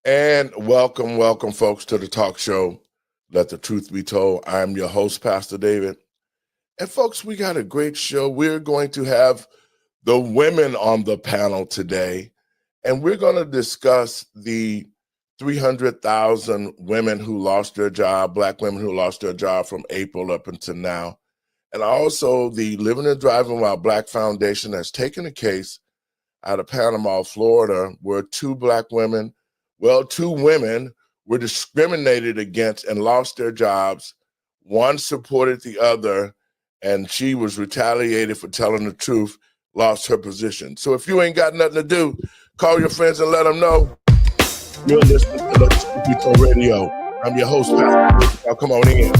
And welcome, folks, to the talk show, Let the Truth Be Told. I'm your host, Pastor David. And, folks, we got a great show. We're going to have the women on the panel today, and we're going to discuss the 300,000 women who lost their job, Black women who lost their job from April up until now. And also the Living and Driving While Black Foundation has taken a case out of Panama, Florida, where two women were discriminated against and lost their jobs. One supported the other, and she was retaliated for telling the truth, lost her position. So if you ain't got nothing to do, call your friends and let them know. You're listening to Let the Truth Be Told Radio. I'm your host, Pastor. Now come on in.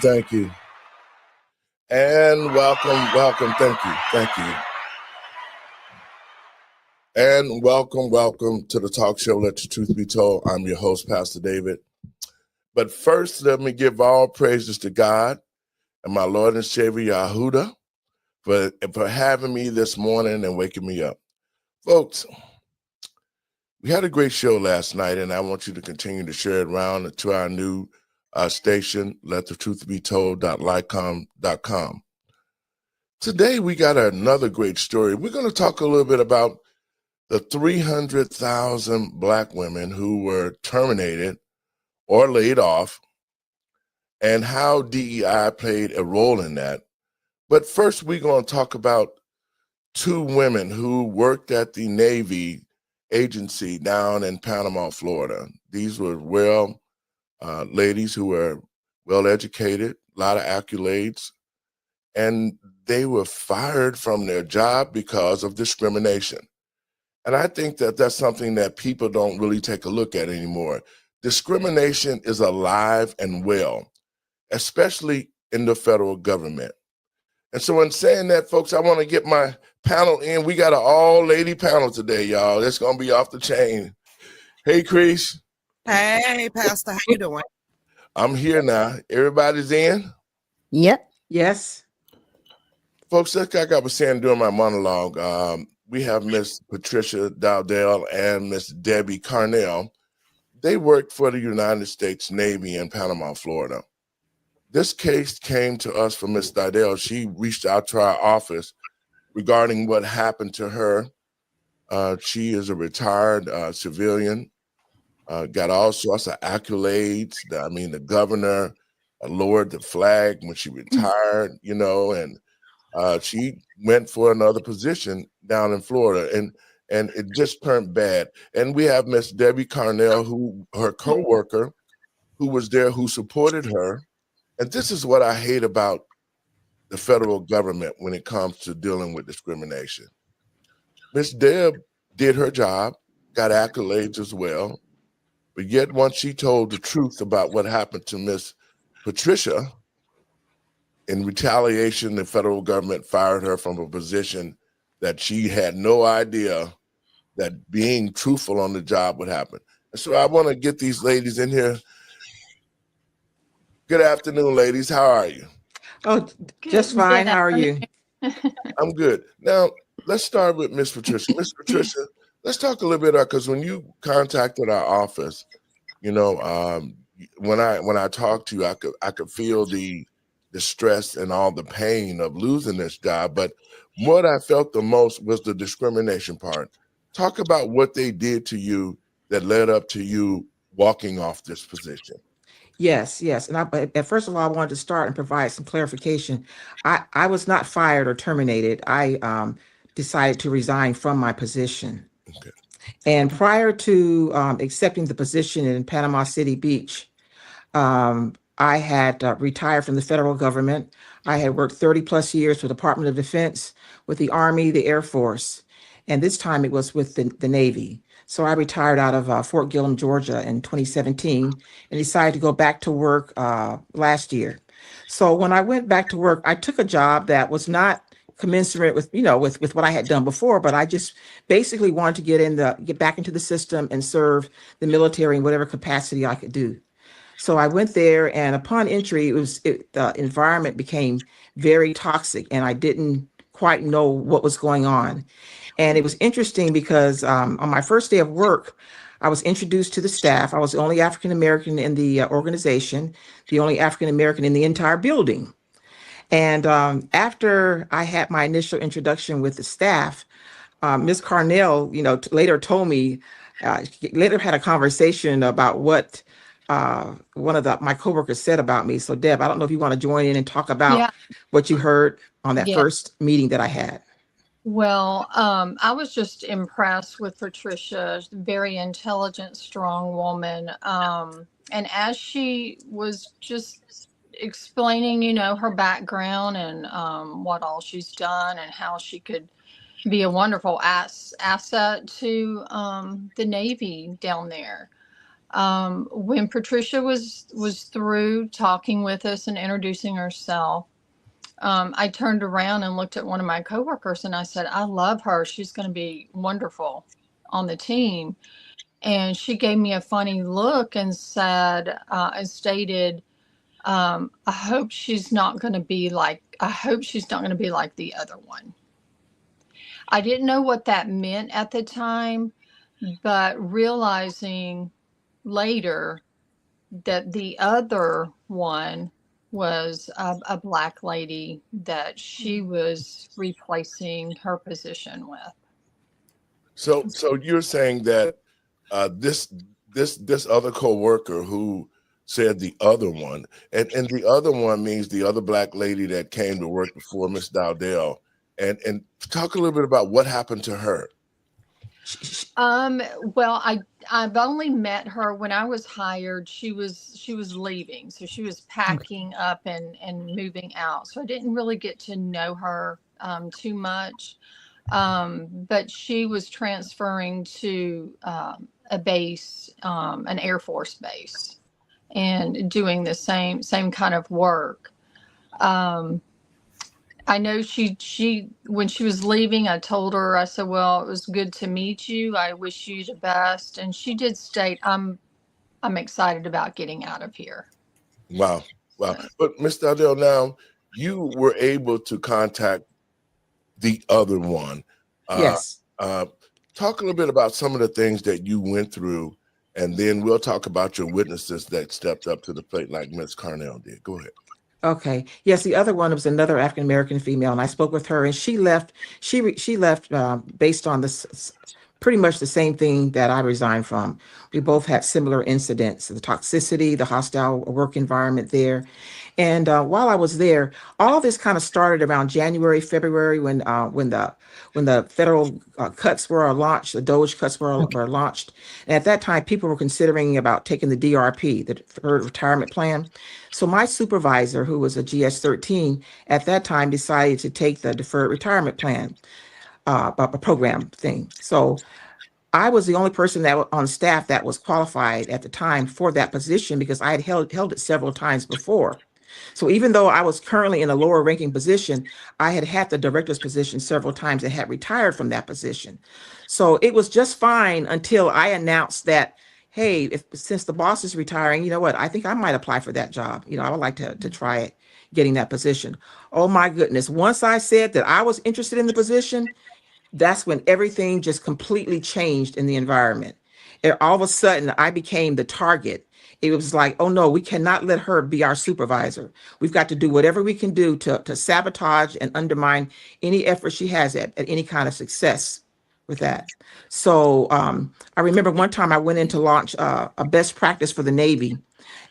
Thank you. And welcome, thank you. And welcome to the talk show, Let the Truth Be Told. I'm your host, Pastor David. But first, let me give all praises to God and my Lord and Savior, Yahudah, for having me this morning and waking me up. Folks, we had a great show last night, and I want you to continue to share it around to our new station, LetTheTruthBeTold.lycom.com. Today, we got another great story. We're going to talk a little bit about the 300,000 Black women who were terminated or laid off and how DEI played a role in that. But first, we're going to talk about two women who worked at the Navy agency down in Panama, Florida. These were ladies who were well-educated, a lot of accolades, and they were fired from their job because of discrimination. And I think that that's something that people don't really take a look at anymore. Discrimination is alive and well, especially in the federal government. And so in saying that, folks, I want to get my panel in. We got an all-lady panel today, y'all. It's going to be off the chain. Hey, Chris. Hey, Pastor, how you doing? I'm here now. Everybody's in? Yep. Yes. Folks, like I was saying during my monologue, we have Miss Patricia Dowdell and Miss Debbie Carnell. They worked for the United States Navy in Panama, Florida. This case came to us from Miss Dowdell. She reached out to our office regarding what happened to her. She is a retired civilian. Got all sorts of accolades. I mean, the governor lowered the flag when she retired, and she went for another position down in Florida, and it just turned bad. And we have Miss Debbie Carnell, who her co-worker, who was there, who supported her. And this is what I hate about the federal government when it comes to dealing with discrimination. Miss Deb did her job, got accolades as well. But yet, once she told the truth about what happened to Miss Patricia, in retaliation, the federal government fired her from a position that she had no idea that being truthful on the job would happen. And so I want to get these ladies in here. Good afternoon, ladies. How are you? Oh, just fine. How are you? I'm good. Now, let's start with Miss Patricia. Miss Patricia, let's talk a little bit about, because when you contacted our office, when I talked to you, I could feel the the stress and all the pain of losing this job. But what I felt the most was the discrimination part. Talk about what they did to you that led up to you walking off this position. Yes, yes. And first of all, I wanted to start and provide some clarification. I was not fired or terminated. I decided to resign from my position. Okay. And prior to accepting the position in Panama City Beach, I had retired from the federal government. I had worked 30 plus years for the Department of Defense, with the Army, the Air Force, and this time it was with the Navy. So I retired out of Fort Gillem, Georgia in 2017 and decided to go back to work last year. So when I went back to work, I took a job that was not commensurate with, with what I had done before, but I just basically wanted to get back into the system and serve the military in whatever capacity I could do. So I went there, and upon entry, the environment became very toxic, and I didn't quite know what was going on. And it was interesting because on my first day of work, I was introduced to the staff. I was the only African American in the organization, the only African American in the entire building. And after I had my initial introduction with the staff, Ms. Carnell, later told me, later had a conversation about what one of my coworkers said about me. So Deb, I don't know if you want to join in and talk about what you heard on that first meeting that I had. Well, I was just impressed with Patricia, very intelligent, strong woman. And as she was just explaining, her background and what all she's done and how she could be a wonderful asset to the Navy down there. When Patricia was through talking with us and introducing herself, I turned around and looked at one of my coworkers and I said, I love her. She's going to be wonderful on the team. And she gave me a funny look and said, and stated, I hope she's not going to be like the other one. I didn't know what that meant at the time, but realizing later that the other one was a Black lady that she was replacing her position with. So you're saying that this other coworker who said the other one, and the other one means the other Black lady that came to work before Miss Dowdell, and talk a little bit about what happened to her. Well, I've only met her when I was hired. She was leaving, so she was packing up and moving out. So I didn't really get to know her too much. But she was transferring to a base, an Air Force base, and doing the same kind of work. I know she when she was leaving, I told her, I said, well, it was good to meet you. I wish you the best. And she did state, I'm excited about getting out of here. Wow. But Ms. Dowdell, now you were able to contact the other one. Yes. Talk a little bit about some of the things that you went through, and then we'll talk about your witnesses that stepped up to the plate like Ms. Carnell did. Go ahead. Okay. Yes, the other one was another African American female, and I spoke with her, and she left. She left based on this pretty much the same thing that I resigned from. We both had similar incidents: the toxicity, the hostile work environment there. And while I was there, all this kind of started around January, February, when the federal cuts were launched, the DOGE cuts were launched. And at that time, people were considering about taking the DRP, the Deferred Retirement Plan. So my supervisor, who was a GS-13 at that time, decided to take the Deferred Retirement Plan program thing. So I was the only person that on staff that was qualified at the time for that position, because I had held it several times before. So even though I was currently in a lower ranking position, I had the director's position several times and had retired from that position. So it was just fine until I announced that, hey, since the boss is retiring, you know what, I think I might apply for that job. I would like to try it, getting that position. Oh my goodness. Once I said that I was interested in the position, that's when everything just completely changed in the environment. All of a sudden, I became the target. it was like, oh no, we cannot let her be our supervisor. We've got to do whatever we can do to sabotage and undermine any effort she has at any kind of success with that. So I remember one time I went in to launch a best practice for the Navy.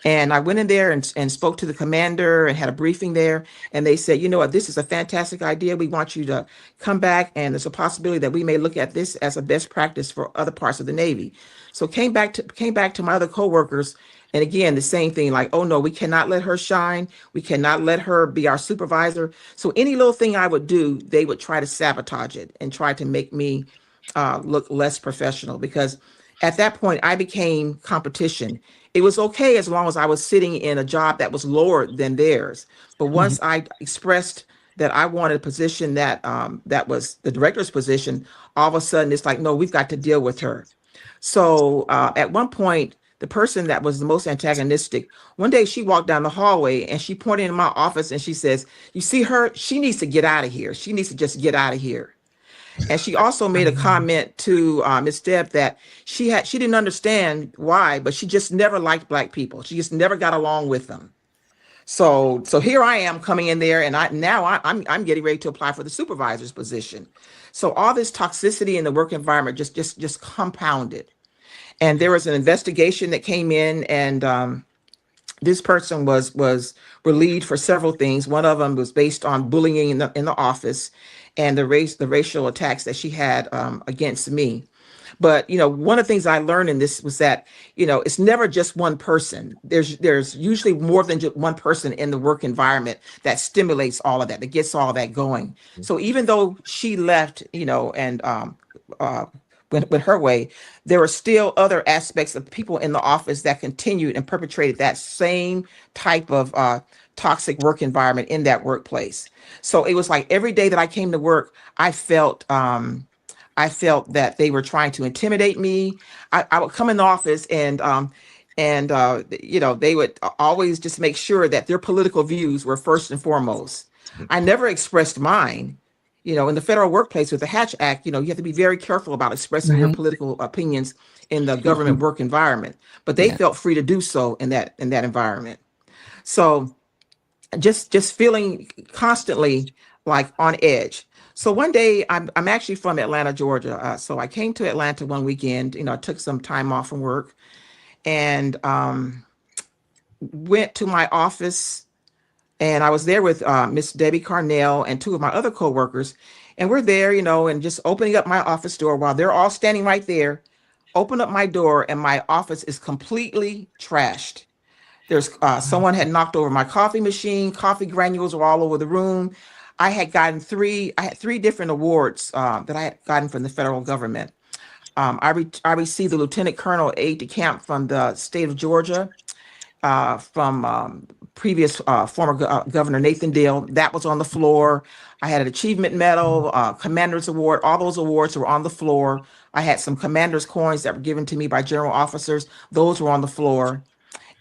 And I went in there and spoke to the commander and had a briefing there. And they said, you know what, this is a fantastic idea. We want you to come back. And there's a possibility that we may look at this as a best practice for other parts of the Navy. So came back to my other coworkers. And again, the same thing, like, oh no, we cannot let her shine. We cannot let her be our supervisor. So any little thing I would do, they would try to sabotage it and try to make me look less professional, because at that point I became competition. It was okay as long as I was sitting in a job that was lower than theirs. But once I expressed that I wanted a position that that was the director's position, all of a sudden it's like, no, we've got to deal with her. So at one point, the person that was the most antagonistic, one day she walked down the hallway and she pointed in my office and she says, you see her? She needs to get out of here. She needs to just get out of here. And she also made a comment to Miss Deb that she didn't understand why, but she just never liked Black people. She just never got along with them. So here I am coming in there, and I'm getting ready to apply for the supervisor's position. So all this toxicity in the work environment just compounded. And there was an investigation that came in, and this person was relieved for several things. One of them was based on bullying in the office and the racial attacks that she had against me. But, one of the things I learned in this was that, it's never just one person. There's usually more than just one person in the work environment that stimulates all of that gets all of that going. So even though she left, and went her way, there were still other aspects of people in the office that continued and perpetrated that same type of toxic work environment in that workplace. So it was like every day that I came to work, I felt that they were trying to intimidate me. I would come in the office and they would always just make sure that their political views were first and foremost. I never expressed mine. In the federal workplace with the Hatch Act, you have to be very careful about expressing your political opinions in the government work environment. But they felt free to do so in that environment. So just feeling constantly like on edge. So one day, I'm actually from Atlanta, Georgia. So I came to Atlanta one weekend. I took some time off from work and went to my office. And I was there with Miss Debbie Carnell and two of my other coworkers. And we're there, and just opening up my office door while they're all standing right there. Open up my door and my office is completely trashed. There's someone had knocked over my coffee machine. Coffee granules were all over the room. I had three different awards that I had gotten from the federal government. I received the Lieutenant Colonel Aide de Camp from the state of Georgia, from previous former Governor Nathan Deal. That was on the floor. I had an achievement medal, commander's award. All those awards were on the floor. I had some commander's coins that were given to me by general officers. Those were on the floor.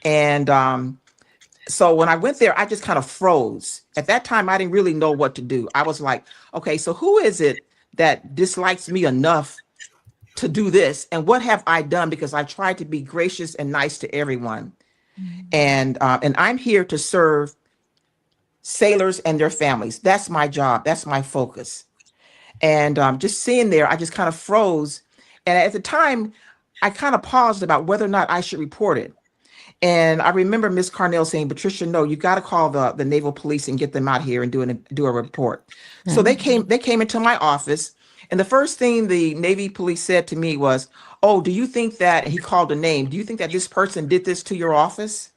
And so when I went there, I just kind of froze. At that time, I didn't really know what to do. I was like, okay, so who is it that dislikes me enough to do this? And what have I done? Because I tried to be gracious and nice to everyone. And I'm here to serve sailors and their families. That's my job. That's my focus. And just sitting there, I just kind of froze. And at the time, I kind of paused about whether or not I should report it. And I remember Miss Carnell saying, Patricia, no, you got to call the Naval Police and get them out here and do a report. So they came into my office. And the first thing the Navy police said to me was, oh, do you think that, and he called a name, do you think that this person did this to your office?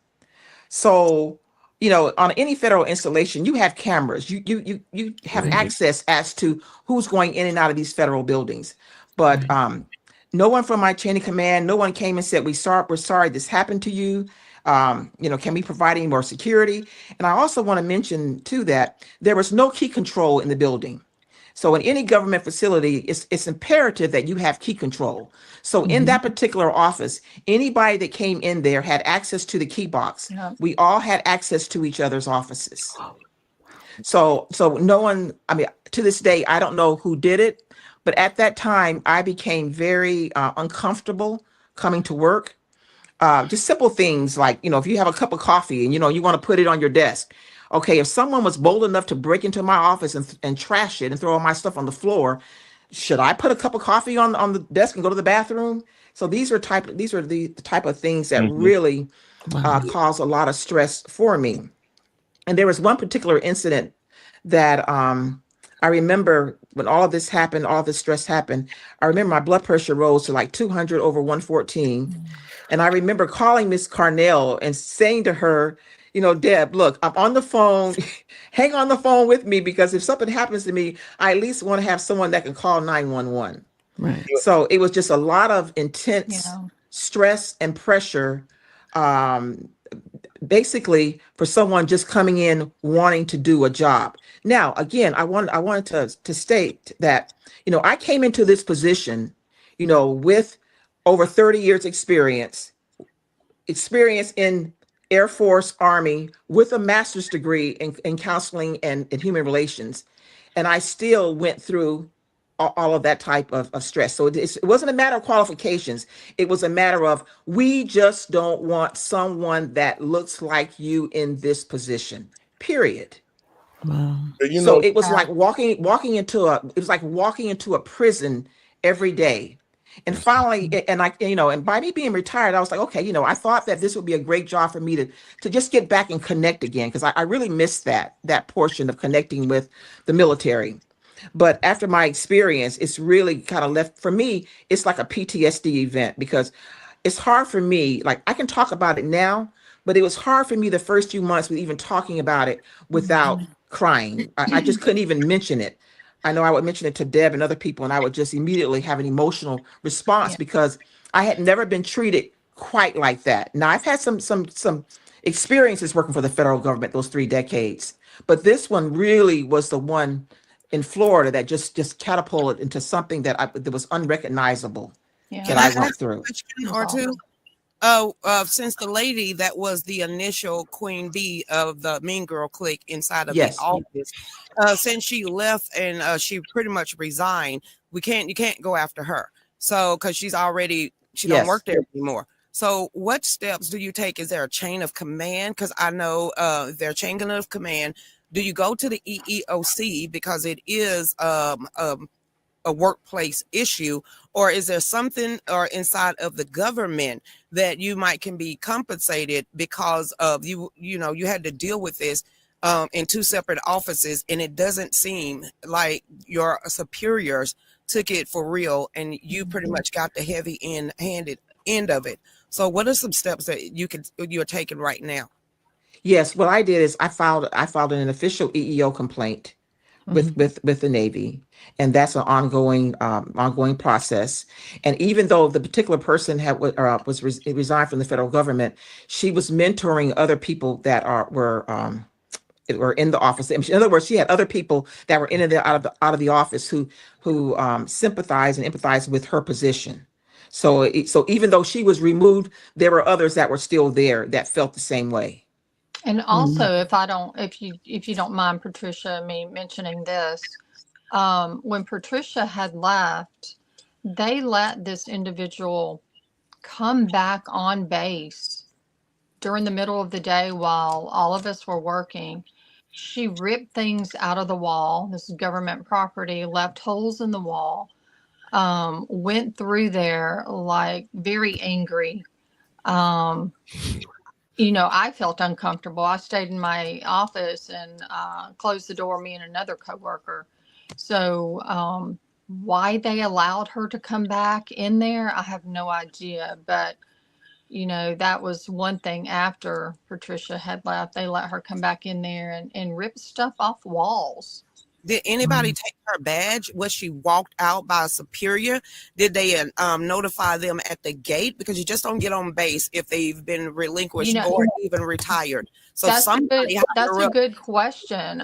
So, on any federal installation, you have cameras. You have access as to who's going in and out of these federal buildings. But no one from my chain of command, no one came and said, we're sorry this happened to you. Can we provide any more security? And I also want to mention too that there was no key control in the building. So in any government facility, it's imperative that you have key control. So in that particular office, anybody that came in there had access to the key box. Yeah. We all had access to each other's offices. So no one, to this day, I don't know who did it, but at that time, I became very uncomfortable coming to work. just simple things like, if you have a cup of coffee and, you want to put it on your desk. Okay, if someone was bold enough to break into my office and trash it and throw all my stuff on the floor, should I put a cup of coffee on the desk and go to the bathroom? So these are the type of things that Mhm. really cause a lot of stress for me. And there was one particular incident that I remember when all of this happened, all this stress happened. I remember my blood pressure rose to like 200 over 114. And I remember calling Miss Carnell and saying to her, Deb, look, I'm on the phone. Hang on the phone with me, because if something happens to me, I at least want to have someone that can call 911. Right. So it was just a lot of intense Yeah. stress and pressure, basically for someone just coming in wanting to do a job. Now, again, I wanted to state that, I came into this position, with over 30 years experience in Air Force, Army, with a master's degree in counseling and in human relations. And I still went through all of that type of stress. So it wasn't a matter of qualifications. It was a matter of, we just don't want someone that looks like you in this position, period. Wow. You So know, it was like walking into a prison every day. And finally, and by me being retired, I was like, okay, I thought that this would be a great job for me to just get back and connect again, because I really missed that portion of connecting with the military. But after my experience, it's really kind of left, for me, it's like a PTSD event, because it's hard for me. Like, I can talk about it now, but it was hard for me the first few months with even talking about it without crying. I just couldn't even mention it. I know I would mention it to Deb and other people, and I would just immediately have an emotional response, Yeah. because I had never been treated quite like that. Now, I've had some experiences working for the federal government those 3 decades, but this one really was the one in Florida that just catapulted into something that was unrecognizable Yeah. that Can I I ask went a through. question It was or two? Since the lady that was the initial queen bee of the Mean Girl clique inside of the Yes. office, since she left and she pretty much resigned, you can't go after her. So because she don't Yes. work there anymore. So what steps do you take? Is there a chain of command? Because I know their chain of command. Do you go to the EEOC because it is a workplace issue, or is there something or inside of the government that you can be compensated because of you had to deal with this in 2 separate offices, and it doesn't seem like your superiors took it for real, and you pretty much got the heavy end of it. So what are some steps that you're taking right now? Yes, what I did is I filed an official EEO complaint with the Navy, and that's an ongoing process. And even though the particular person resigned from the federal government, she was mentoring other people that were in the office. In other words, she had other people that were in and out of the office who sympathized and empathized with her position. So even though she was removed, there were others that were still there that felt the same way. And also, if you don't mind, Patricia, me mentioning this, when Patricia had left, they let this individual come back on base during the middle of the day while all of us were working. She ripped things out of the wall. This is government property, left holes in the wall, went through there like very angry. Um, I felt uncomfortable. I stayed in my office and closed the door, me and another coworker. So why they allowed her to come back in there, I have no idea. But, that was one thing after Patricia had left. They let her come back in there and rip stuff off walls. Did anybody take her badge? Was she walked out by a superior? Did they notify them at the gate? Because you just don't get on base if they've been relinquished or even retired. So That's somebody a good question.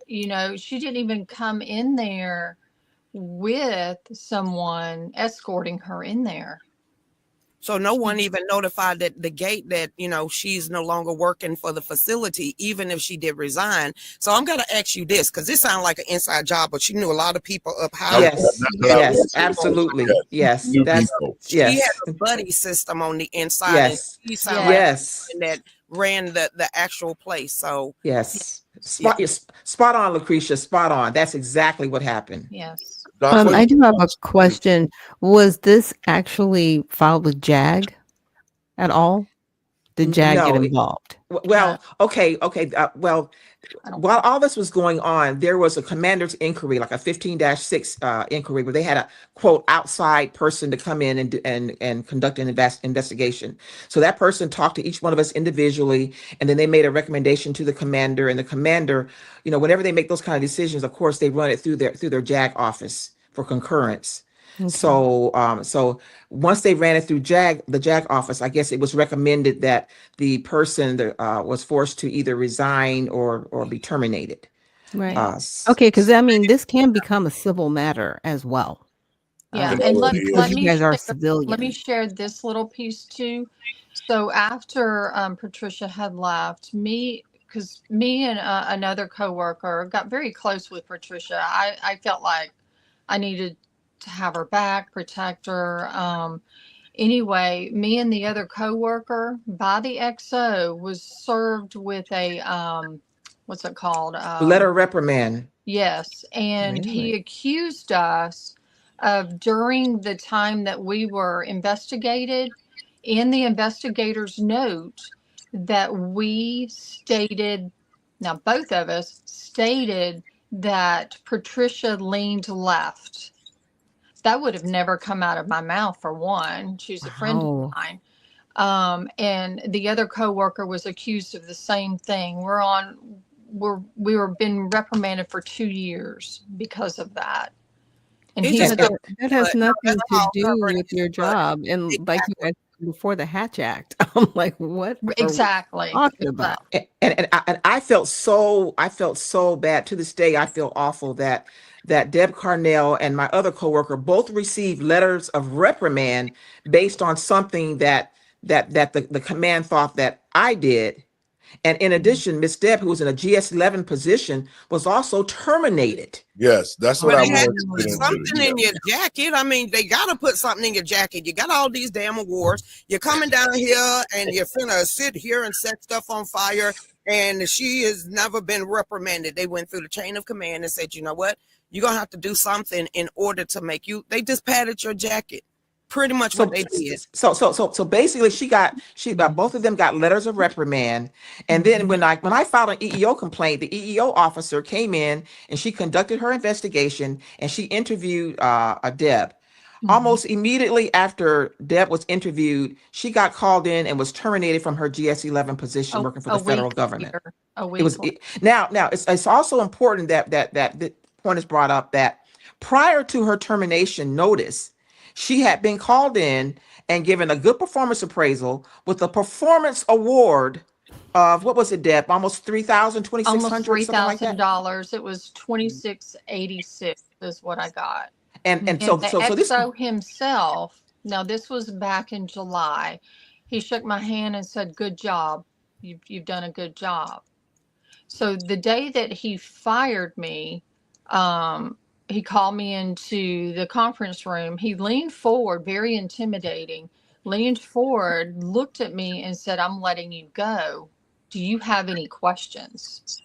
She didn't even come in there with someone escorting her in there. So no one even notified that the gate that, you know, she's no longer working for the facility, even if she did resign. So I'm going to ask you this, because this sounds like an inside job, but she knew a lot of people up high. Yes, That's what I was yes, gonna say. absolutely. Yes, New that's, people. She had yes, a buddy system on the inside, yes, and she sounded like yes, the one that ran the actual place. So yes. Spot on, Lucretia, spot on. That's exactly what happened. Yes. Doc, what I do have a else? question. Was this actually filed with JAG at all? Did JAG get No, involved? well, okay. Well, I don't while all this was going on, there was a commander's inquiry, like a 15-6 inquiry, where they had a quote outside person to come in and conduct an investigation. So that person talked to each one of us individually, and then they made a recommendation to the commander. And the commander, you know, whenever they make those kind of decisions, of course, they run it through their JAG office for concurrence. Okay. So once they ran it through the JAG office, I guess it was recommended that the person was forced to either resign or be terminated. Right. Uh, Okay, because I mean, this can become a civil matter as well. Yeah, It and already because is. you guys are let me civilians. share this little piece too. So after Patricia had left, because me and another coworker got very close with Patricia. I felt like I needed to have her back, protect her. Anyway, me and the other coworker by the XO was served with a what's it called? letter of reprimand. Yes, and he Really? accused us of during the time that we were investigated, in the investigator's note, that we stated, now both of us stated that Patricia leaned left. That would have never come out of my mouth, for one. She's a friend of Wow. mine. And the other coworker was accused of the same thing. We were being reprimanded for 2 years because of that. And It's he just was not- That has but no, nothing that's to all do covered with your in, but job. And like you guys said before the Hatch Act, I'm like, what are we exactly. talking about? And I felt so bad. To this day, I feel awful that Deb Carnell and my other coworker both received letters of reprimand based on something that the command thought that I did. And in addition, Miss Deb, who was in a GS-11 position, was also terminated. Yes, that's what But I they had wanted to to put get into. something in your jacket. I mean, they got to put something in your jacket. You got all these damn awards. You're coming down here and you're finna sit here and set stuff on fire. And she has never been reprimanded. They went through the chain of command and said, you know what? You're going to have to do something in order to make you. They just padded your jacket. Pretty much what they did. So basically, both of them got letters of reprimand, and then when I filed an EEO complaint, the EEO officer came in and she conducted her investigation and she interviewed a Deb. Almost immediately after Deb was interviewed, she got called in and was terminated from her GS-11 position working for the federal government. It was now it's also important that the point is brought up that prior to her termination notice, she had been called in and given a good performance appraisal with a performance award of, what was it, Deb? Almost $3,000, $2,600, almost something like that. $3,000. It was $2,686 is what I got. And so the this XO himself. Now this was back in July. He shook my hand and said, "Good job. You've done a good job." So the day that he fired me, he called me into the conference room. He leaned forward, very intimidating, leaned forward, looked at me and said, "I'm letting you go. Do you have any questions?"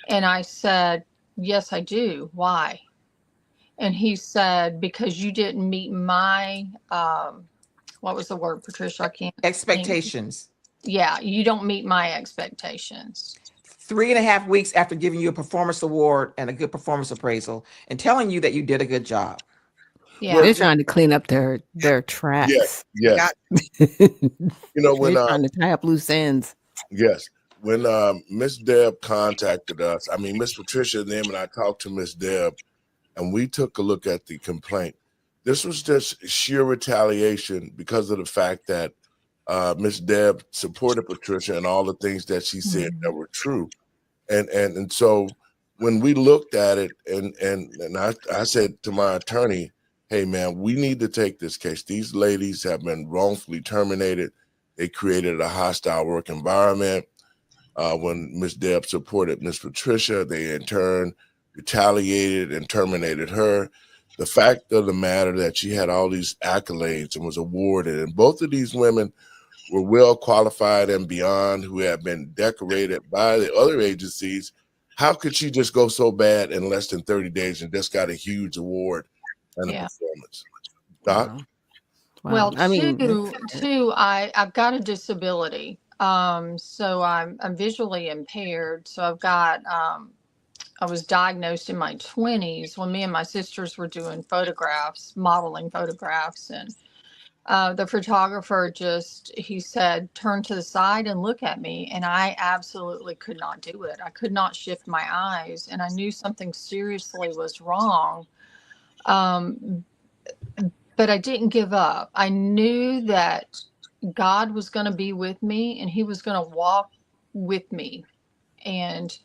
And I said, "Yes, I do. Why?" And he said, "Because you didn't meet my, what was the word, Patricia? I can't. expectations. Yeah, you don't meet my expectations." 3.5 weeks after giving you a performance award and a good performance appraisal and telling you that you did a good job. Yeah. They're trying to clean up their tracks. Yes. They're You know, when trying to tie up loose ends. yes, when Miss Deb contacted us, I mean Miss Patricia and them, and I talked to Miss Deb, and we took a look at the complaint. This was just sheer retaliation because of the fact that Miss Deb supported Patricia and all the things that she said that were true. And so when we looked at it, and I said to my attorney, hey man, we need to take this case. These ladies have been wrongfully terminated. They created a hostile work environment. When Ms. Deb supported Ms. Patricia, they in turn retaliated and terminated her. The fact of the matter that she had all these accolades and was awarded, and both of these women were well qualified and beyond, who have been decorated by the other agencies. How could she just go so bad in less than 30 days and just got a huge award and a performance? Doc? Wow. Well, I mean, I've got a disability. So I'm visually impaired. So I was diagnosed in my 20s when me and my sisters were doing photographs, modeling photographs, and the photographer he said, turn to the side and look at me. And I absolutely could not do it. I could not shift my eyes, and I knew something seriously was wrong. But I didn't give up. I knew that God was going to be with me and he was going to walk with me. And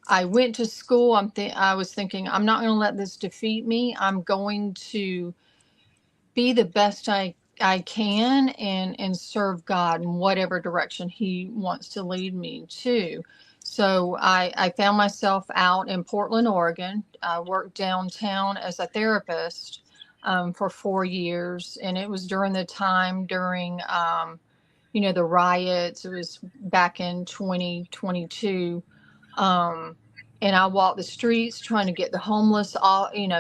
I went to school. I was thinking, I'm not going to let this defeat me. I'm going to be the best I can and serve God in whatever direction he wants to lead me to. So I found myself out in Portland, Oregon. I worked downtown as a therapist for 4 years. And it was during the time during, the riots. It was back in 2022. And I walked the streets trying to get the homeless,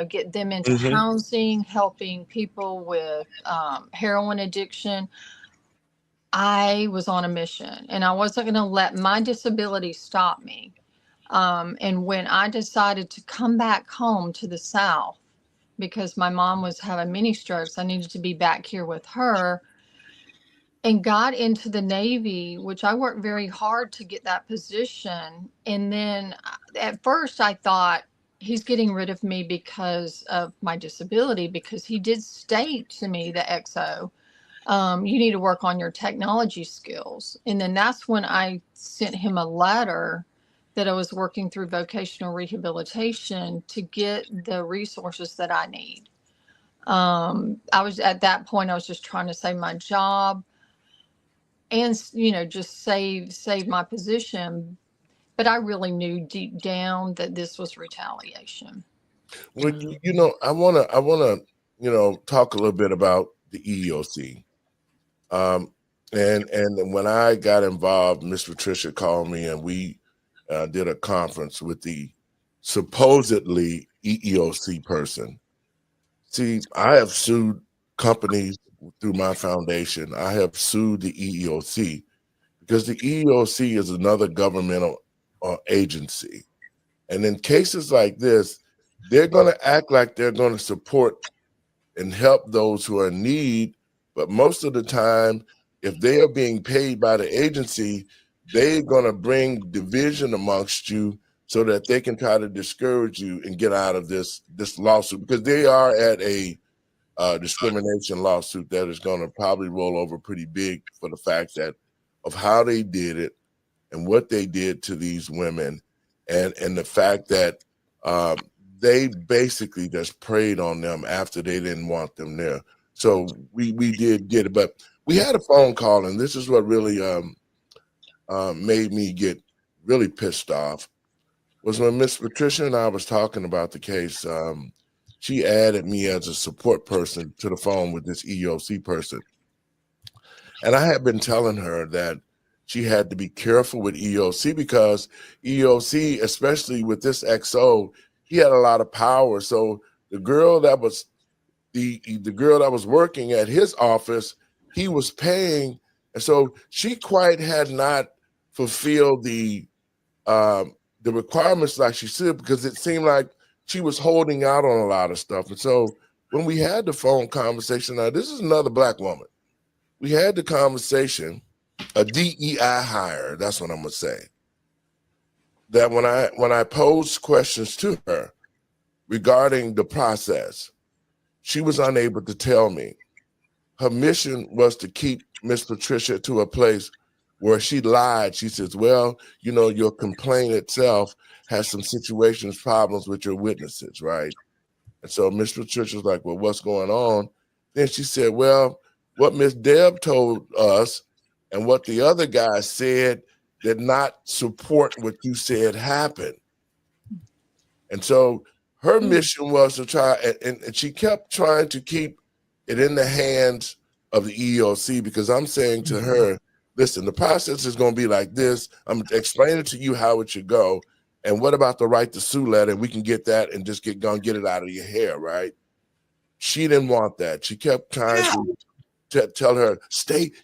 get them into housing, helping people with heroin addiction. I was on a mission, and I wasn't going to let my disability stop me. And when I decided to come back home to the South, because my mom was having mini strokes, I needed to be back here with her, and got into the Navy, which I worked very hard to get that position. And then at first I thought he's getting rid of me because of my disability, because he did state to me, the XO, you need to work on your technology skills. And then that's when I sent him a letter that I was working through vocational rehabilitation to get the resources that I need. At that point, I was just trying to save my job and, just save my position. But I really knew deep down that this was retaliation. Well, I wanna talk a little bit about the EEOC. And when I got involved, Miss Patricia called me and we did a conference with the supposedly EEOC person. See, I have sued companies through my foundation. I have sued the EEOC because the EEOC is another governmental agency. And in cases like this, they're going to act like they're going to support and help those who are in need. But most of the time, if they are being paid by the agency, they're going to bring division amongst you so that they can try to discourage you and get out of this lawsuit, because they are at a discrimination lawsuit that is going to probably roll over pretty big for the fact that of how they did it and what they did to these women, and the fact that they basically just preyed on them after they didn't want them there. So we did get it, but we had a phone call, and this is what really made me get really pissed off, was when Miss Patricia and I was talking about the case. She added me as a support person to the phone with this EEOC person. And I had been telling her that she had to be careful with EEOC, because EEOC, especially with this XO, he had a lot of power. So the girl that was the girl that was working at his office, he was paying. And so she quite had not fulfilled the requirements like she should, because it seemed like she was holding out on a lot of stuff. And so when we had the phone conversation, now this is another Black woman, we had the conversation, a DEI hire, that's what I'm gonna say, that when I posed questions to her regarding the process, she was unable to tell me. Her mission was to keep Miss Patricia to a place where she lied. She says, well, your complaint itself has some situations, problems with your witnesses, right? And so Miss Patricia was like, well, what's going on? Then she said, well, what Miss Deb told us and what the other guy said did not support what you said happened. And so her mission was to try, and she kept trying to keep it in the hands of the EEOC, because I'm saying to her, listen, the process is going to be like this. I'm explaining to you how it should go. And what about the right to sue letter? We can get that and just get it out of your hair, right? She didn't want that. She kept trying to tell her,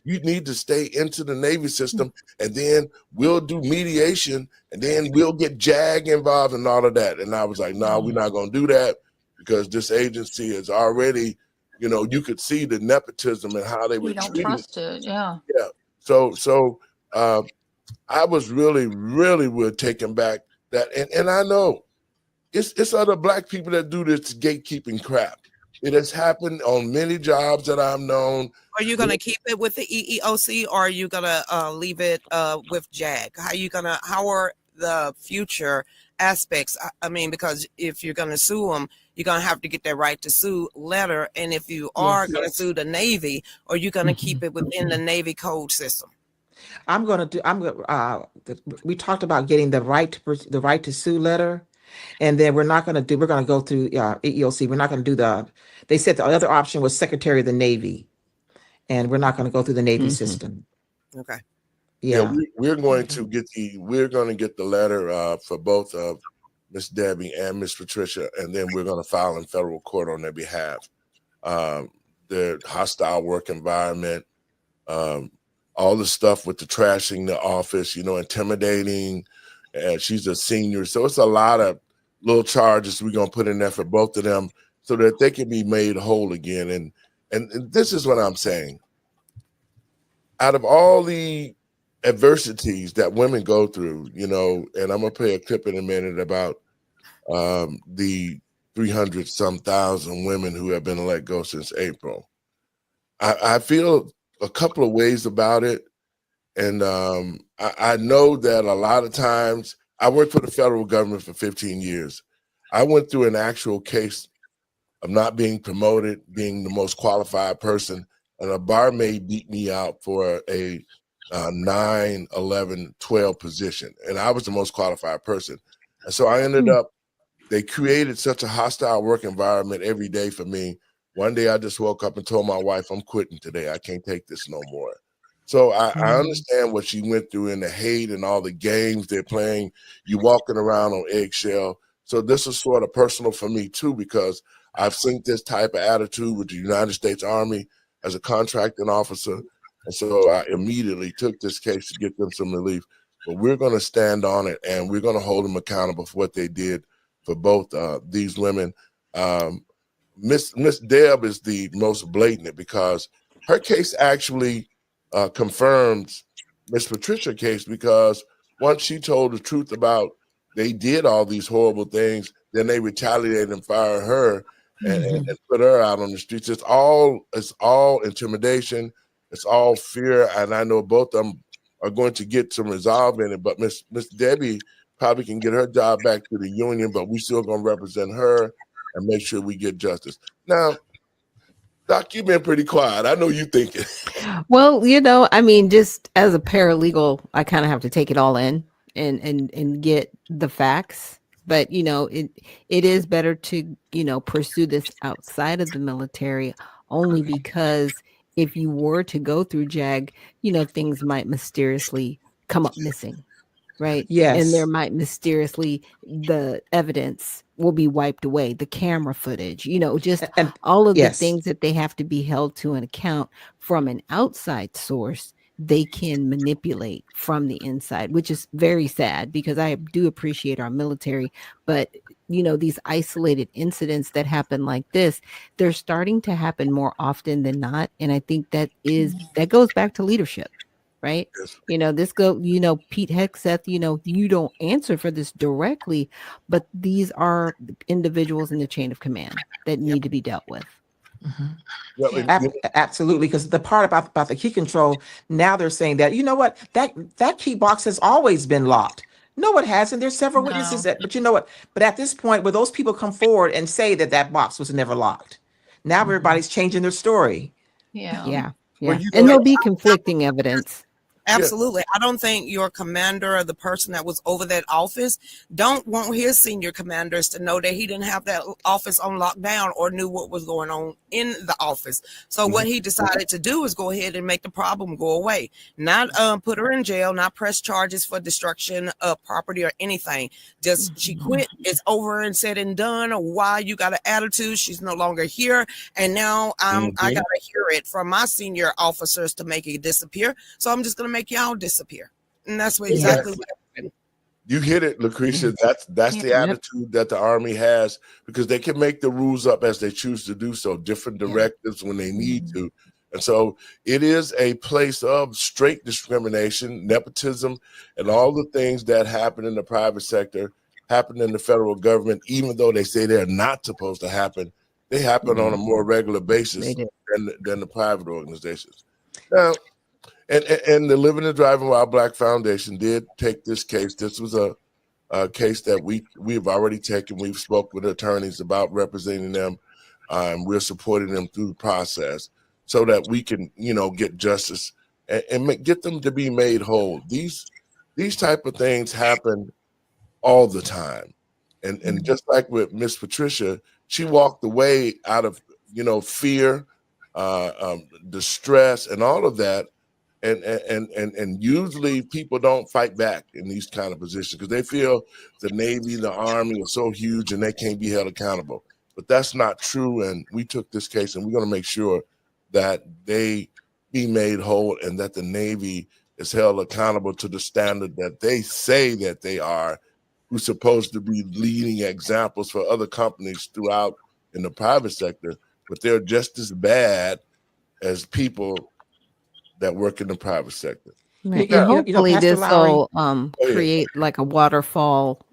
you need to stay into the Navy system, and then we'll do mediation, and then we'll get JAG involved and all of that. And I was like, no, we're not going to do that, because this agency is already, you could see the nepotism and how they were You don't treating. trust it. Yeah. Yeah. So I was really taken back that, and I know it's other Black people that do this gatekeeping crap. It has happened on many jobs that I've known. Are you going to keep it with the EEOC, or are you going to leave it with JAG? How are the future aspects? I mean, because if you're going to sue them, you're going to have to get that right to sue letter. And if you are going to sue the Navy, are you going to keep it within the Navy code system? We talked about getting the right to sue letter. And then we're going to go through EEOC. We're not going to do they said the other option was Secretary of the Navy, and we're not going to go through the Navy system. Okay. Yeah, we're going to get the letter for both of Miss Debbie and Miss Patricia, and then we're going to file in federal court on their behalf. The hostile work environment, all the stuff with the trashing the office, intimidating. And she's a senior, so it's a lot of little charges we're gonna put in there for both of them, so that they can be made whole again. And this is what I'm saying. Out of all the adversities that women go through, and I'm gonna play a clip in a minute about the 300 some thousand women who have been let go since April. I feel a couple of ways about it. And I know that a lot of times, I worked for the federal government for 15 years. I went through an actual case of not being promoted, being the most qualified person, and a barmaid beat me out for a 9, 11, 12 position. And I was the most qualified person. And so I ended up, they created such a hostile work environment every day for me. One day I just woke up and told my wife, I'm quitting today. I can't take this no more. So I understand what she went through, and the hate and all the games they're playing. You walking around on eggshell. So this is sort of personal for me too, because I've seen this type of attitude with the United States Army as a contracting officer. And so I immediately took this case to get them some relief. But we're going to stand on it, and we're going to hold them accountable for what they did for both these women. Miss Deb is the most blatant, because her case actually confirms Miss Patricia's case, because once she told the truth about they did all these horrible things, then they retaliated and fired her and put her out on the streets. It's all intimidation. It's all fear. And I know both of them are going to get some resolve in it, but Miss Debbie probably can get her job back to the union, but we still going to represent her and make sure we get justice. Now, Doc, you've been pretty quiet. I know you thinking. Well, I mean, just as a paralegal, I kind of have to take it all in and get the facts. But, it is better to, pursue this outside of the military, only because if you were to go through JAG, things might mysteriously come up missing. Right. Yes. And there might mysteriously, the evidence will be wiped away, the camera footage, just all of the things that they have to be held to an account from an outside source, they can manipulate from the inside, which is very sad, because I do appreciate our military. But, these isolated incidents that happen like this, they're starting to happen more often than not. And I think that goes back to leadership. Right. Yes. Pete Hegseth, you don't answer for this directly, but these are individuals in the chain of command that need to be dealt with. Absolutely. Because the part about the key control, now they're saying that, that key box has always been locked. No, it hasn't. There's several witnesses that, but you know what? But at this point, where those people come forward and say that that box was never locked, now everybody's changing their story. Yeah. Well, you And know, there'll be conflicting evidence. Absolutely. I don't think your commander or the person that was over that office don't want his senior commanders to know that he didn't have that office on lockdown or knew what was going on in the office. So what he decided to do is go ahead and make the problem go away, not put her in jail, not press charges for destruction of property or anything. Just she quit. It's over and said and done. Why you got an attitude? She's no longer here. And now I got to hear it from my senior officers to make it disappear. So I'm just going to make y'all disappear, and that's what exactly what happened. You hit it, Lucretia. That's the attitude that the Army has, because they can make the rules up as they choose to do so, different directives when they need to. And so it is a place of straight discrimination, nepotism, and all the things that happen in the private sector happen in the federal government, even though they say they're not supposed to happen. They happen on a more regular basis than the private organizations. Now, and the Living and Driving While Black Foundation did take this case. This was a case that we've already taken. We've spoken with attorneys about representing them. We're supporting them through the process so that we can, get justice and get them to be made whole. These type of things happen all the time, and just like with Miss Patricia, she walked away out of fear, distress, and all of that. And usually people don't fight back in these kind of positions because they feel the Navy, the Army are so huge and they can't be held accountable. But that's not true. And we took this case and we're going to make sure that they be made whole and that the Navy is held accountable to the standard that they say that they are, who's supposed to be leading examples for other companies throughout in the private sector, but they're just as bad as people that work in the private sector. Right. And hopefully this will create like a waterfall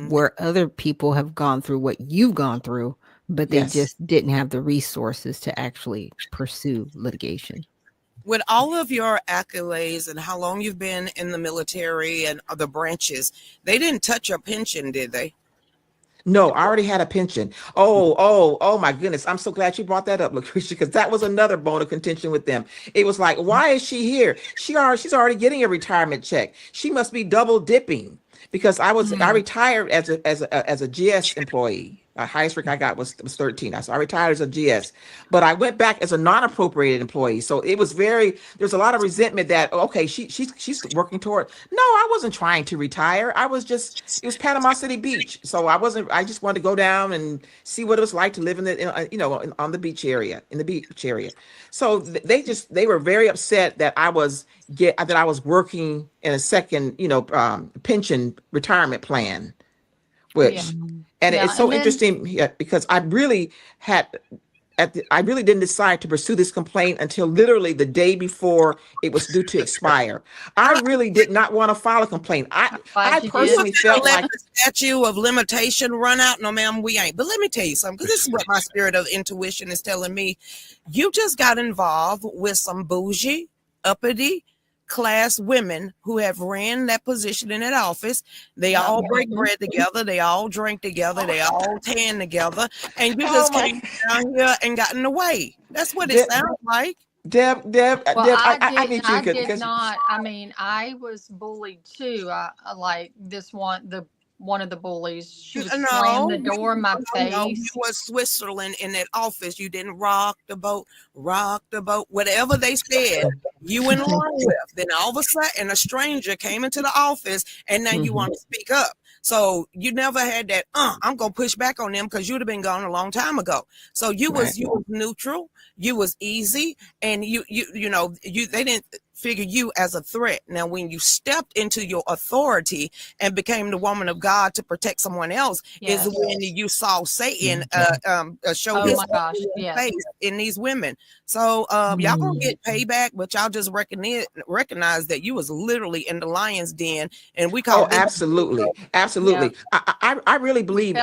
where other people have gone through what you've gone through, but they just didn't have the resources to actually pursue litigation. With all of your accolades and how long you've been in the military and other branches, they didn't touch your pension, did they? No, I already had a pension. Oh my goodness. I'm so glad you brought that up, Lucretia, because that was another bone of contention with them. It was like, why is she here? She's already getting a retirement check. She must be double dipping because I retired as a GS employee. The highest rank I got was 13. So I retired as a GS, but I went back as a non-appropriated employee. So it was there's a lot of resentment that, okay, she's working toward. No, I wasn't trying to retire. It was Panama City Beach. So I just wanted to go down and see what it was like to live on the beach area, in the beach area. So they were very upset that I was working in a second, pension retirement plan, which. And it's so interesting because I really didn't decide to pursue this complaint until literally the day before it was due to expire. I really did not want to file a complaint. I personally felt like the statute of limitation run out. No, ma'am, we ain't. But let me tell you something, because this is what my spirit of intuition is telling me. You just got involved with some bougie, uppity, class women who have ran that position in that office. They all break bread together. They all drink together. They all tan together. And you just came down here and got in the way. That's what it sounds like. Deb, I mean, I was bullied too. Like this one of the bullies. She was slamming the door in my face. You was Switzerland in that office. You didn't rock the boat, whatever they said, you went along with. Then all of a sudden, a stranger came into the office, and now you want to speak up. So you never had that, I'm going to push back on them because you'd have been gone a long time ago. So you was neutral, you was easy, and you they didn't figure you as a threat. Now, when you stepped into your authority and became the woman of God to protect someone else, is when you saw Satan show his face in these women. So y'all gonna get payback, but y'all just recognize that you was literally in the lion's den, and we call absolutely. Yeah. I really believe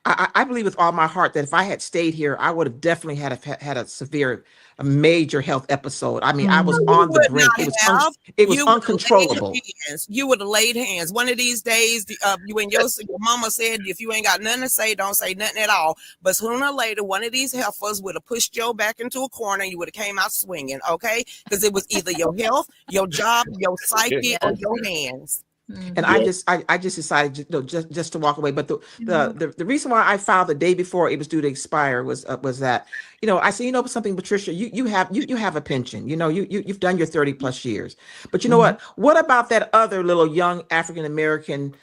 I believe with all my heart that if I had stayed here, I would have definitely had a major health episode. I mean, I was You on the would brink. not have. It was You would have laid uncontrollable. hands. You would have laid hands. One of these days, you and your mama said, if you ain't got nothing to say, don't say nothing at all. But sooner or later, one of these heifers would have pushed you back into a corner. And you would have came out swinging, okay? Because it was either your health, your job, your psyche, or your hands. And I just decided just to walk away. But the reason why I filed the day before it was due to expire was that, I said, something, Patricia, you have a pension, you've done your 30 plus years, but you know what about that other little young African-American,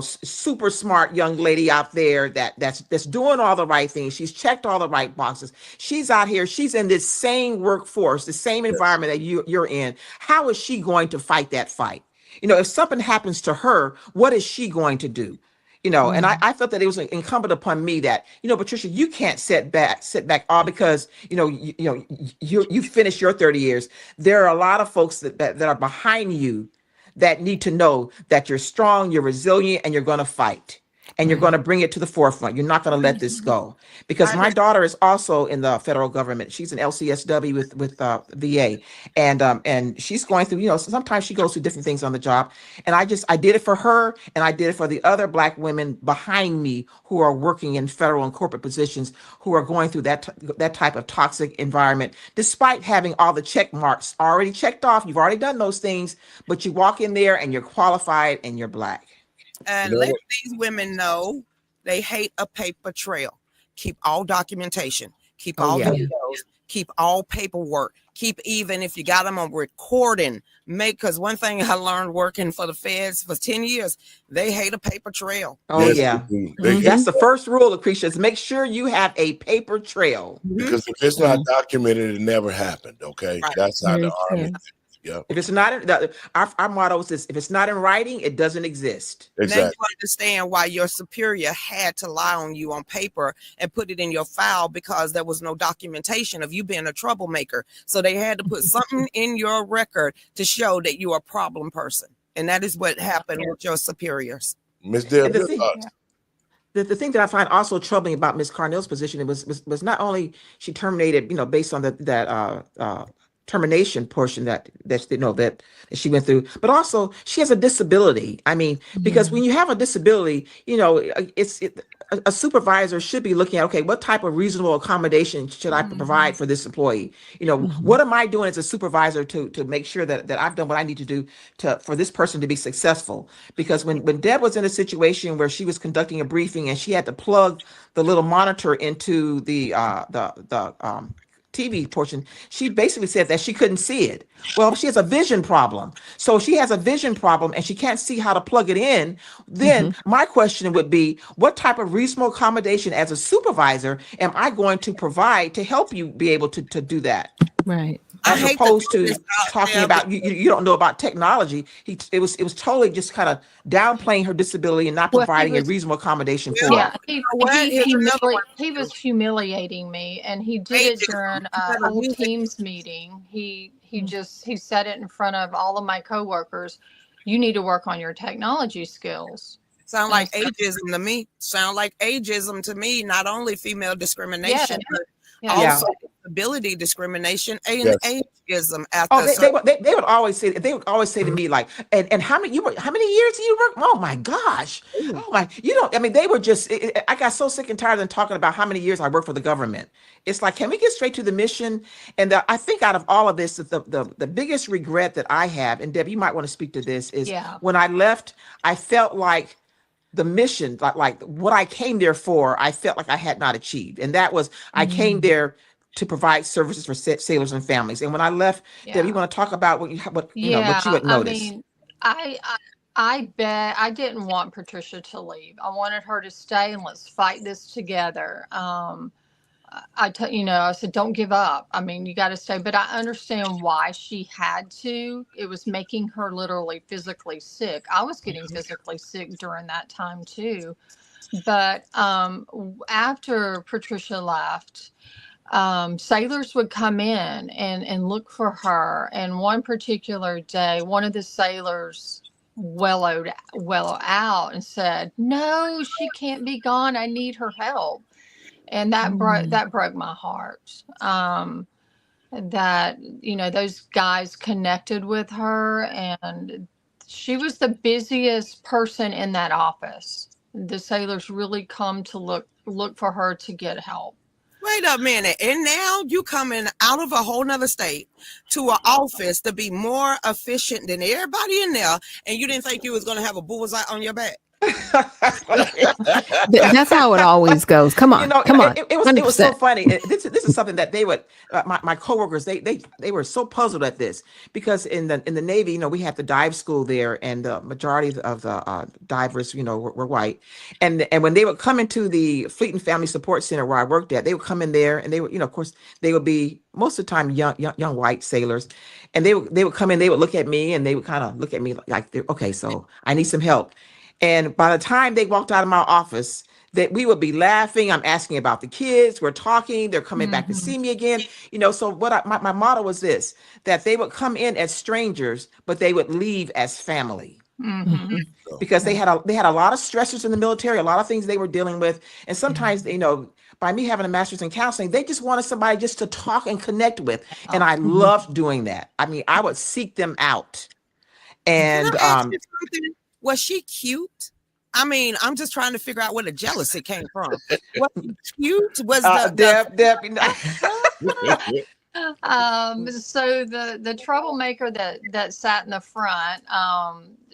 super smart young lady out there that's doing all the right things. She's checked all the right boxes. She's out here. She's in this same workforce, the same environment that you're in. How is she going to fight that fight? If something happens to her, what is she going to do? And I felt that it was incumbent upon me that, Patricia, you can't sit back all because, you finished your 30 years. There are a lot of folks that are behind you that need to know that you're strong, you're resilient, and you're going to fight. And you're going to bring it to the forefront. You're not going to let this go. Because my daughter is also in the federal government. She's an LCSW with VA. And she's going through, sometimes she goes through different things on the job. And I did it for her. And I did it for the other Black women behind me who are working in federal and corporate positions, who are going through that type of toxic environment, despite having all the check marks already checked off. You've already done those things, but you walk in there and you're qualified and you're Black. And let these women know they hate a paper trail. Keep all documentation. Keep all videos. Keep all paperwork. Keep, even if you got them on recording, because one thing I learned working for the feds for 10 years, they hate a paper trail. Oh, yeah. That's the first rule, Lucretia, is make sure you have a paper trail. Because if it's not documented, it never happened, okay? Right. That's how the Army. If it's not, our motto is this: if it's not in writing, it doesn't exist. Exactly. Now you understand why your superior had to lie on you on paper and put it in your file, because there was no documentation of you being a troublemaker. So they had to put something in your record to show that you're a problem person. And that is what happened with your superiors. Ms. Deb, the thing that I find also troubling about Ms. Carnell's position was not only she terminated, based on that termination portion that she went through, but also she has a disability. I mean, because when you have a disability, a supervisor should be looking at, okay, what type of reasonable accommodation should I provide for this employee? What am I doing as a supervisor to make sure that I've done what I need to do for this person to be successful? Because when Deb was in a situation where she was conducting a briefing and she had to plug the little monitor into the TV portion, she basically said that she couldn't see it. Well, she has a vision problem. So she has a vision problem and she can't see how to plug it in. Then my question would be, what type of reasonable accommodation as a supervisor am I going to provide to help you be able to do that? Right. As opposed to talking about you don't know about technology. It was totally just kind of downplaying her disability and not providing a reasonable accometacon for her. He was humiliating me, and he did it during a whole Teams meeting. He said it in front of all of my coworkers. You need to work on your technology skills. Sound like ageism to me. Not only female discrimination, but also disability discrimination and ageism. They would always say to me, like, and how many years do you work? Oh my gosh. Oh my, they were just, I got so sick and tired of them talking about how many years I worked for the government. It's like, can we get straight to the mission? And I think out of all of this, the biggest regret that I have, and Deb, you might want to speak to this, is when I left, I felt like the mission, like what I came there for, I felt like I had not achieved. And that was, I came there to provide services for sailors and families. And when I left, Deb, you want to talk about what you had noticed? I mean, I bet I didn't want Patricia to leave. I wanted her to stay and let's fight this together. I said, don't give up. I mean, you got to stay. But I understand why she had to. It was making her literally physically sick. I was getting physically sick during that time too. But after Patricia left, sailors would come in and look for her. And one particular day, one of the sailors wallow out and said, "No, she can't be gone. I need her help." And that broke my heart. That, those guys connected with her, and she was the busiest person in that office. The sailors really come to look for her to get help. Wait a minute. And now you coming out of a whole nother state to an office to be more efficient than everybody in there, and you didn't think you was going to have a bullseye on your back? That's how it always goes. Come on, come on. It was so funny. This is something that they would my coworkers they were so puzzled at this, because in the Navy, we have the dive school there, and the majority of the divers were white, and when they would come into the Fleet and Family Support Center where I worked at, they would come in there, and they would of course they would be most of the time young white sailors, and they would come in, they would look at me, and they would kind of look at me like, okay, so I need some help. And by the time they walked out of my office, that we would be laughing. I'm asking about the kids. We're talking. They're coming back to see me again. So what my motto was this, that they would come in as strangers, but they would leave as family. Because they had a lot of stressors in the military, a lot of things they were dealing with. And sometimes, by me having a master's in counseling, they just wanted somebody just to talk and connect with. And I loved doing that. I mean, I would seek them out. And was she cute? I mean, I'm just trying to figure out where the jealousy came from. Was she cute? Was Deb? So the troublemaker that sat in the front,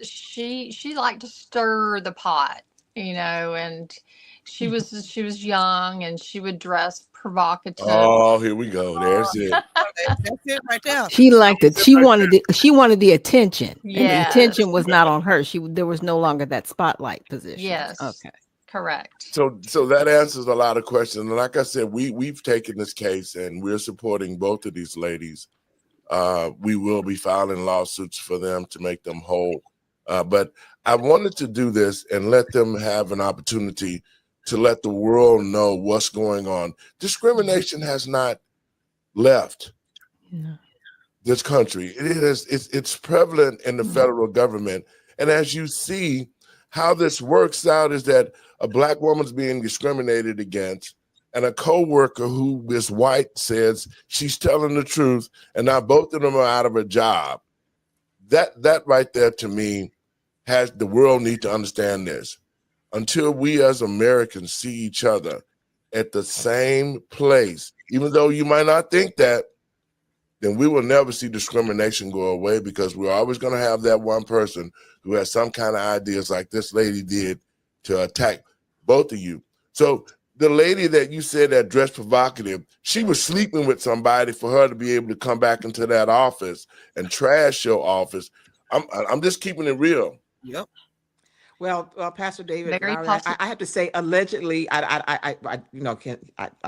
she liked to stir the pot, and she was young, and she would dress provocative. Oh, here we go. There's it. That's it right there. She liked it. She wanted the attention. Yeah. And the attention was not on her. There was no longer that spotlight position. Yes. Okay. Correct. So that answers a lot of questions. And like I said, we've taken this case and we're supporting both of these ladies. We will be filing lawsuits for them to make them whole. But I wanted to do this and let them have an opportunity to let the world know what's going on. Discrimination has not left this country. It's prevalent in the federal government. And as you see, how this works out is that a Black woman's being discriminated against, and a co-worker who is white says she's telling the truth, and now both of them are out of a job. That right there, to me, has the world need to understand this. Until we as Americans see each other at the same place, even though you might not think that, then we will never see discrimination go away, because we're always going to have that one person who has some kind of ideas like this lady did to attack both of you. So the lady that you said that dressed provocative, she was sleeping with somebody for her to be able to come back into that office and trash your office. I'm just keeping it real. Yep. Well, Pastor David, I have to say, allegedly, I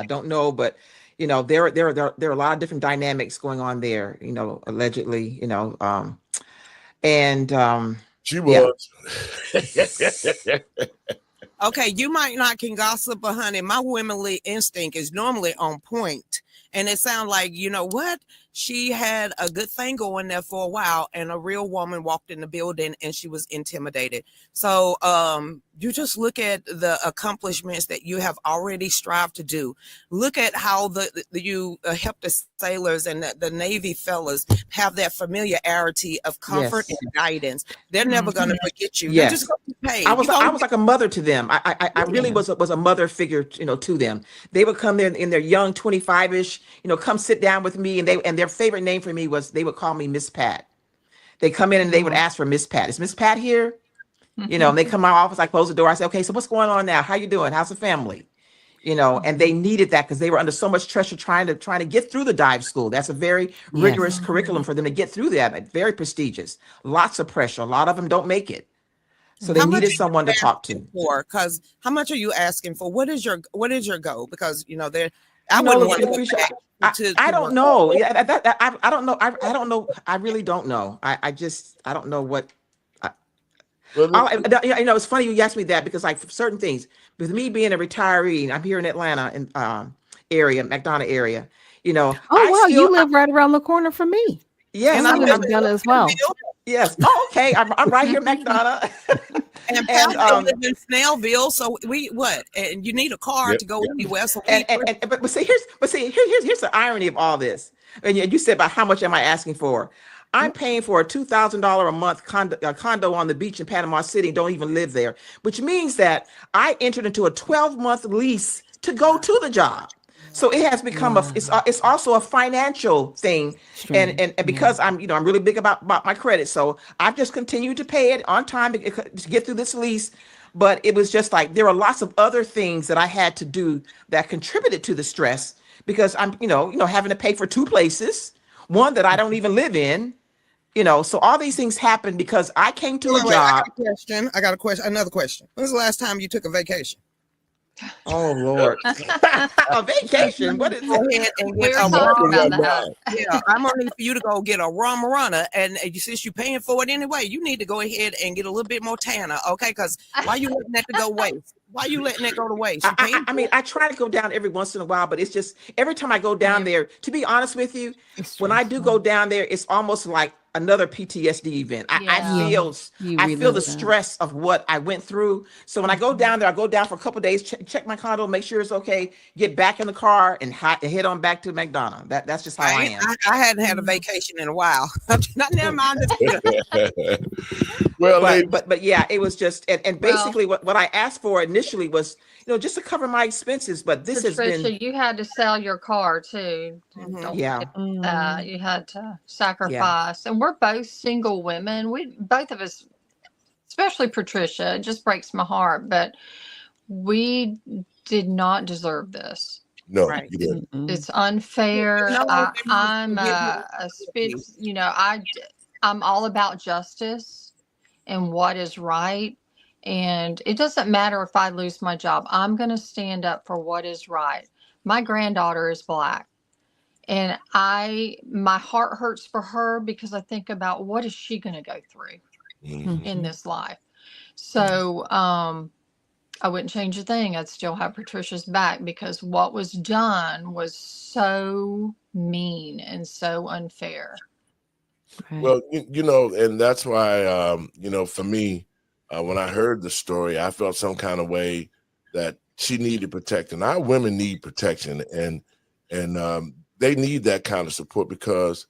don't know, but there are a lot of different dynamics going on there. Allegedly, she was. Yeah. Okay, you might not can gossip, but honey, my womanly instinct is normally on point. And it sounds like, you know what? She had a good thing going there for a while, and a real woman walked in the building and she was intimidated. So you just look at the accomplishments that you have already strived to do. Look at how you help the sailors and the Navy fellas have that familiarity of comfort and guidance. They're never going to forget you. Yes. They're just going to be paid. I was like a mother to them. I really was a mother figure, to them. They would come there in their young 25-ish, come sit down with me, and their favorite name for me was, they would call me Miss Pat. They come in and they would ask for Miss Pat. Is Miss Pat here? And they come to my office, I close the door. I say, okay, so what's going on now? How you doing? How's the family? And they needed that because they were under so much pressure trying to get through the dive school. That's a very rigorous curriculum for them to get through that. Very prestigious. Lots of pressure. A lot of them don't make it. So they needed someone to talk to. Because how much are you asking for? What is your goal? Because I wouldn't want to. I don't know. Yeah, I don't know. I don't know. I really don't know. I don't know what. It's funny you asked me that, because like for certain things, with me being a retiree, I'm here in Atlanta area, McDonough area. Oh wow, you live right around the corner from me. Yes, and I live in Atlanta as well. Yes. Oh, okay. I'm right here, McDonough. And Pastor live in Snellville, so and you need a car to go anywhere. So but here's the irony of all this. And you said about how much am I asking for? I'm paying for a $2,000 a month condo on the beach in Panama City. Don't even live there, which means that I entered into a 12-month lease to go to the job. So it has become it's also a financial thing, and because I'm really big about my credit, so I've just continued to pay it on time to get through this lease. But it was just like there are lots of other things that I had to do that contributed to the stress because I'm having to pay for two places, one that I don't even live in. So all these things happen because I came to a job. I got a question. Another question. When's the last time you took a vacation? Oh Lord, a vacation. What is it? We're talking about that. Yeah, I'm gonna need for you to go get a rum runner, and since you're paying for it anyway, you need to go ahead and get a little bit more tanner, okay? Because why you letting that go waste? Why you letting that go to waste? I mean, I try to go down every once in a while, but it's just every time I go down there. To be honest with you, when I do go down there, it's almost like another PTSD event. I feel the stress of what I went through. So when I go down there, I go down for a couple of days, check my condo, make sure it's okay, get back in the car and head on back to McDonough. That's just how I am. I hadn't had a vacation in a while. Not never mind. Well, but yeah, it was just and basically what I asked for initially was just to cover my expenses. But this Patricia, has been you had to sell your car too. You had to sacrifice, and we're both single women. We both of us, especially Patricia, it just breaks my heart, but we did not deserve this. No, right. You didn't. It's unfair. I'm all about justice and what is right. And it doesn't matter if I lose my job. I'm going to stand up for what is right. My granddaughter is Black. And my heart hurts for her because I think about what is she going to go through in this life. So I wouldn't change a thing. I'd still have Patricia's back because what was done was so mean and so unfair. Right. Well, and that's why, for me, when I heard the story, I felt some kind of way that she needed protection. Our women need protection, and they need that kind of support because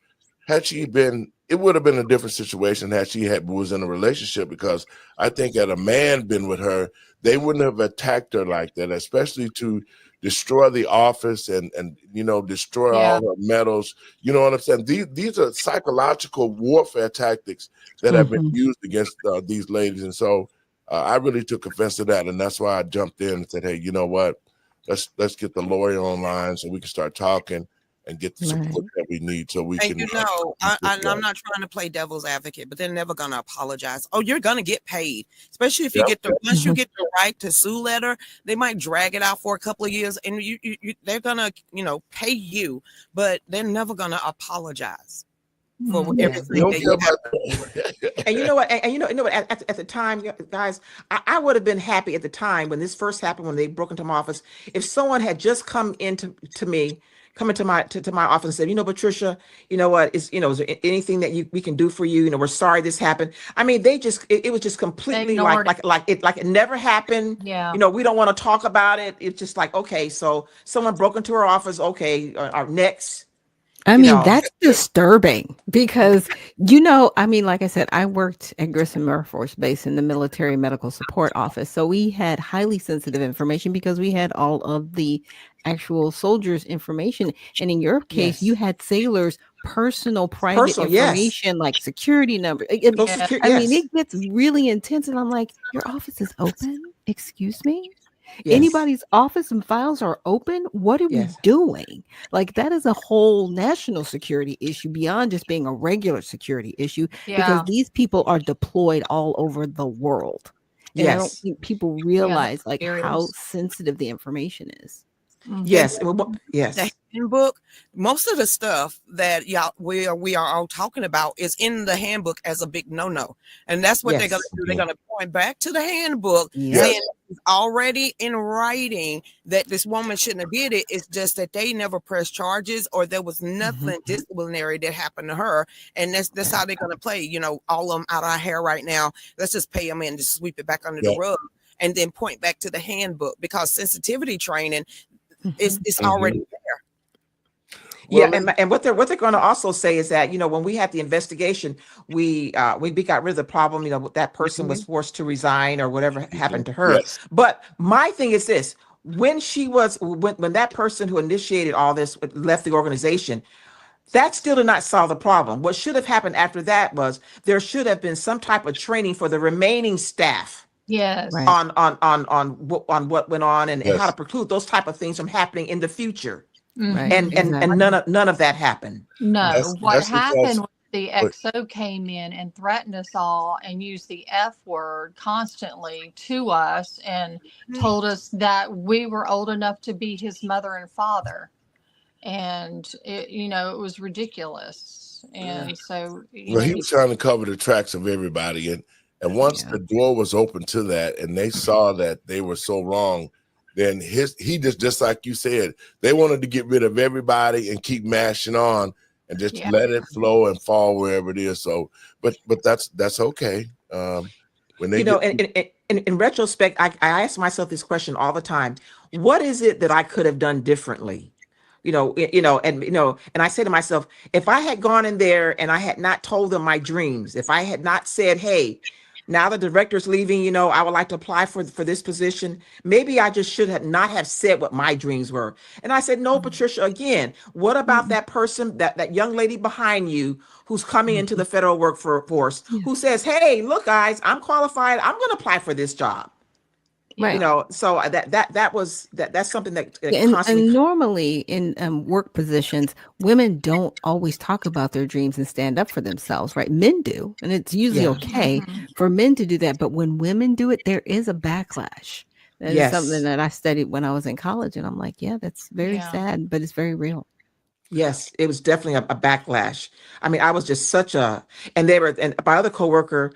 had she been, it would have been a different situation had she was in a relationship, because I think had a man been with her, they wouldn't have attacked her like that, especially to destroy the office and destroy all her medals. You know what I'm saying? These are psychological warfare tactics that have been used against these ladies. And so I really took offense to that. And that's why I jumped in and said, hey, you know what? Let's get the lawyer online so we can start talking and get the support that we need so we can. I'm not trying to play devil's advocate, but they're never going to apologize. Oh, you're going to get paid, especially if you once you get the right to sue letter, they might drag it out for a couple of years and they're going to, pay you, but they're never going to apologize for everything. And you know what? At the time, guys, I would have been happy at the time when this first happened, when they broke into my office, if someone had just come into my office and said, Patricia, you know what, is there anything that we can do for you? We're sorry this happened. I mean, it was just completely like it never happened. Yeah. We don't want to talk about it. It's just like, okay, so someone broke into our office. Okay, our next. I mean, that's disturbing because, like I said, I worked at Grissom Air Force Base in the military medical support office. So we had highly sensitive information because we had all of the actual soldiers' information. And in your case, you had sailors' personal private information, like security number. I mean, it gets really intense. And I'm like, your office is open? Excuse me? Yes. Anybody's office and files are open. What are we doing? Like, that is a whole national security issue beyond just being a regular security issue, because these people are deployed all over the world. And I don't think people realize how sensitive the information is. Yes. handbook, most of the stuff that we are all talking about is in the handbook as a big no-no. And that's what they're going to do. They're going to point back to the handbook, saying it's already in writing that this woman shouldn't have did it. It's just that they never pressed charges or there was nothing disciplinary that happened to her. And that's how they're going to play, you know, all of them out of our hair right now. Let's just pay them in, just sweep it back under the rug and then point back to the handbook, because sensitivity training it's already there. Yeah, and what they're going to also say is that, you know, when we had the investigation, we got rid of the problem. You know, that person was forced to resign or whatever happened to her. Yes. But my thing is this: when that person who initiated all this left the organization, that still did not solve the problem. What should have happened after that was there should have been some type of training for the remaining staff. Yes. Right. On what went on and how to preclude those type of things from happening in the future. Right. And none of that happened. No, what happened was the XO came in and threatened us all and used the F word constantly to us and told us that we were old enough to be his mother and father. And it was ridiculous. And so he was trying to cover the tracks of everybody. And once the door was open to that and they saw that they were so wrong, then he just like you said, they wanted to get rid of everybody and keep mashing on and just let it flow and fall wherever it is. So, but that's okay. When they in retrospect, I ask myself this question all the time: what is it that I could have done differently? And I say to myself, if I had gone in there and I had not told them my dreams, if I had not said, hey, now the director's leaving, I would like to apply for this position. Maybe I just should have not have said what my dreams were. And I said, no, Patricia, again, what about that person, that young lady behind you who's coming into the federal workforce, who says, hey, look, guys, I'm qualified. I'm going to apply for this job. Right. So that's something that and normally in work positions, women don't always talk about their dreams and stand up for themselves, right? Men do, and it's usually okay for men to do that. But when women do it, there is a backlash. That is something that I studied when I was in college, and I'm like, that's very sad, but it's very real. Yes, it was definitely a backlash. I mean, I was just and my other coworker,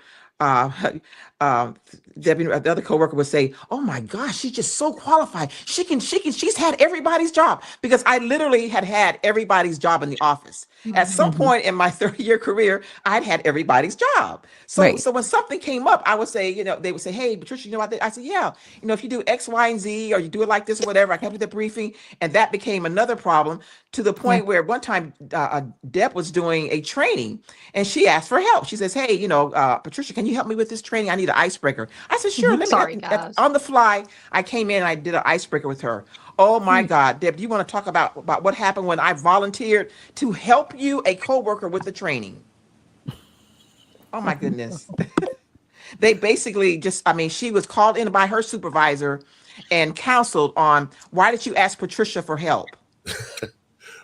Debbie, the other coworker would say, "Oh my gosh, she's just so qualified. She's had everybody's job," because I literally had everybody's job in the office. At some point in my 30-year career, I'd had everybody's job. So when something came up, I would say, they would say, "Hey, Patricia, I said, yeah, if you do X, Y, and Z, or you do it like this or whatever," I kept with the briefing, and that became another problem to the point where one time Deb was doing a training and she asked for help. She says, "Hey, Patricia, can you help me with this training? I need an icebreaker." I said, "Sure." On the fly, I came in and I did an icebreaker with her. Oh my God, Deb, do you want to talk about what happened when I volunteered to help you, a coworker, with the training? Oh my goodness. They basically she was called in by her supervisor and counseled on, why did you ask Patricia for help?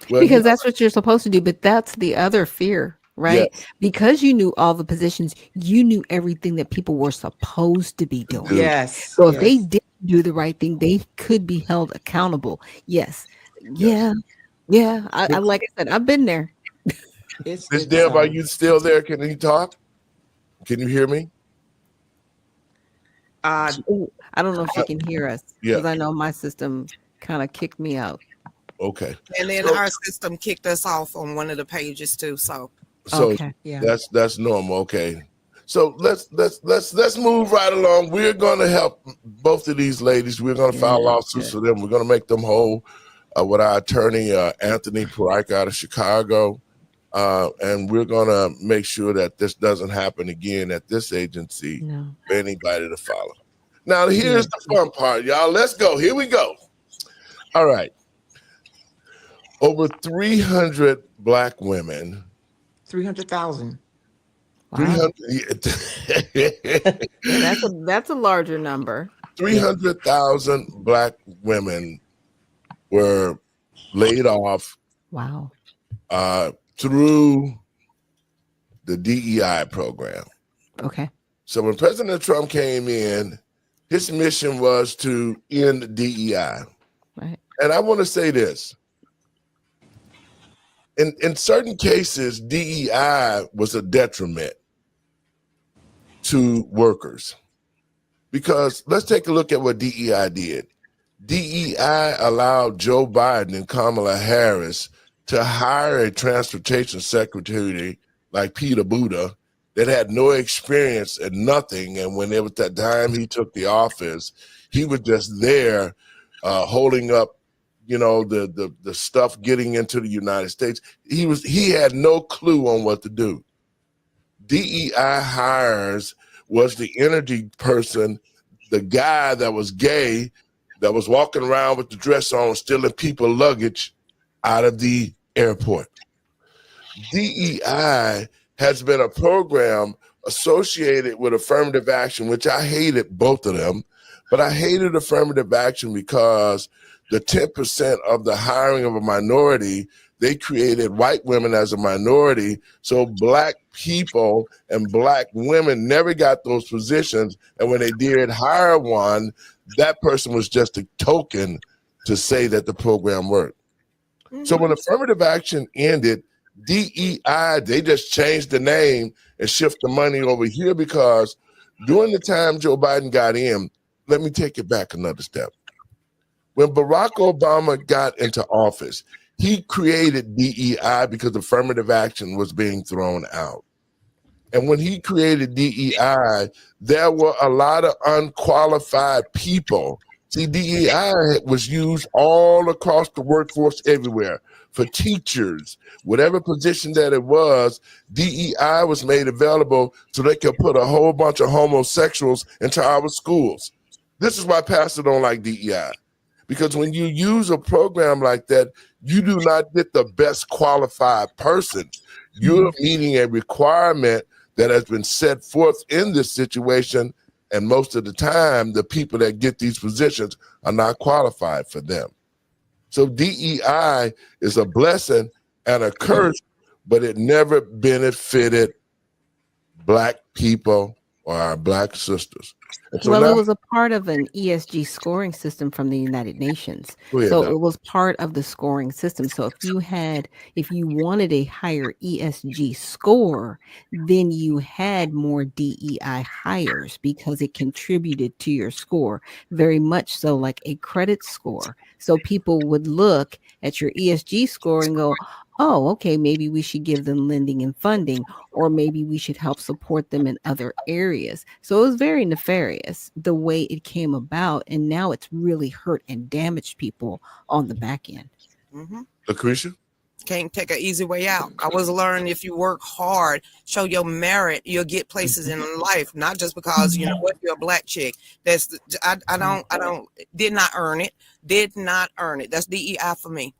Because that's what you're supposed to do. But that's the other fear, right? Yes. Because you knew all the positions, you knew everything that people were supposed to be doing. Yes. So if they didn't do the right thing, they could be held accountable. Yes. Yeah. I like I said, I've been there. Miss Deb, are you still there? Can you talk? Can you hear me? I don't know if she can heir us, because I know my system kind of kicked me out. Okay. And then our system kicked us off on one of the pages too. So that's normal. Okay. So let's move right along. We're gonna help both of these ladies. We're gonna file lawsuits for them. We're gonna make them whole with our attorney Anthony Parike out of Chicago. And we're gonna make sure that this doesn't happen again at this agency for anybody to follow. Now here's the fun part, y'all. Let's go. Here we go. All right. Over 300 Black women. 300,000. Wow. That's a larger number. 300,000 Black women were laid off. Wow. Through the DEI program. Okay. So when President Trump came in, his mission was to end DEI. Right. And I want to say this. in certain cases, DEI was a detriment to workers. Because let's take a look at what DEI did. DEI allowed Joe Biden and Kamala Harris to hire a transportation secretary like Peter Buda that had no experience and nothing. And when it was that time he took the office, he was just there holding up, you know, the stuff getting into the United States. He had no clue on what to do. DEI hires was the energy person, the guy that was gay, that was walking around with the dress on, stealing people luggage out of the airport. DEI has been a program associated with affirmative action, which I hated both of them, but I hated affirmative action because the 10% of the hiring of a minority, they created white women as a minority. So black people and black women never got those positions. And when they did hire one, that person was just a token to say that the program worked. So when affirmative action ended, DEI, they just changed the name and shift the money over here because during the time Joe Biden got in, let me take it back another step. When Barack Obama got into office, he created DEI because affirmative action was being thrown out. And when he created DEI, there were a lot of unqualified people. See, DEI was used all across the workforce everywhere. For teachers, whatever position that it was, DEI was made available so they could put a whole bunch of homosexuals into our schools. This is why pastors don't like DEI. Because when you use a program like that, you do not get the best qualified person. You're meeting a requirement that has been set forth in this situation, and most of the time, the people that get these positions are not qualified for them. So DEI is a blessing and a curse, but it never benefited Black people or our Black sisters. So well, now, it was a part of an ESG scoring system from the United Nations. ahead, So Doc. it was part of the scoring system. So if you wanted a higher ESG score, then you had more DEI hires because it contributed to your score, very much so like a credit score. So people would look at your ESG score and go, oh, okay, maybe we should give them lending and funding, or maybe we should help support them in other areas. So it was very nefarious the way it came about, and now it's really hurt and damaged people on the back end. Lucretia? Can't take an easy way out. I was learning if you work hard, show your merit, you'll get places in life, not just because, you know what, you're a Black chick. I did not earn it. That's DEI for me.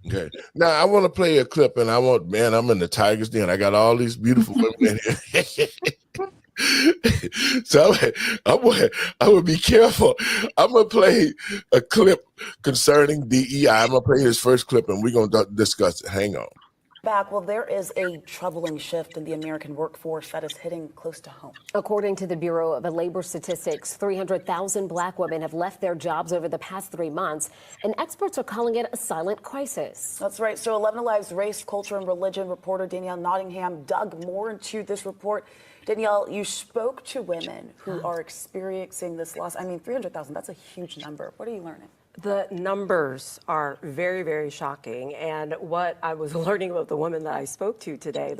Okay. Now I want to play a clip, and I'm in the Tigers Den. I got all these beautiful women in here. So I'm gonna be careful. I'm gonna play a clip concerning DEI. I'm gonna play his first clip, and we're gonna discuss it. Hang on. Back, well, there is a troubling shift in the American workforce that is hitting close to home. According to the Bureau of Labor Statistics, 300,000 Black women have left their jobs over the past 3 months, and experts are calling it a silent crisis. That's right. So 11 Alive's race, culture, and religion reporter Danielle Nottingham dug more into this report. Danielle, you spoke to women who are experiencing this loss. I mean, 300,000, that's a huge number. What are you learning? The numbers are very, very shocking. And what I was learning about the women I spoke to today,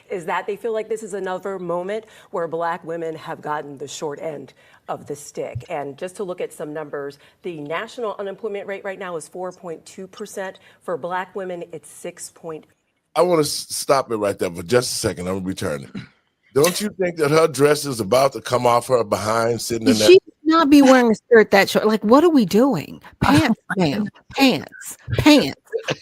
is that they feel like this is another moment where Black women have gotten the short end of the stick. And just to look at some numbers, the national unemployment rate right now is 4.2%. For Black women, it's 6.8%. I want to stop it right there for just a second. I'm returning. Don't you think that her dress is about to come off her behind, sitting in that? She should not be wearing a skirt that short. Like, what are we doing? Pants, ma'am. Pants.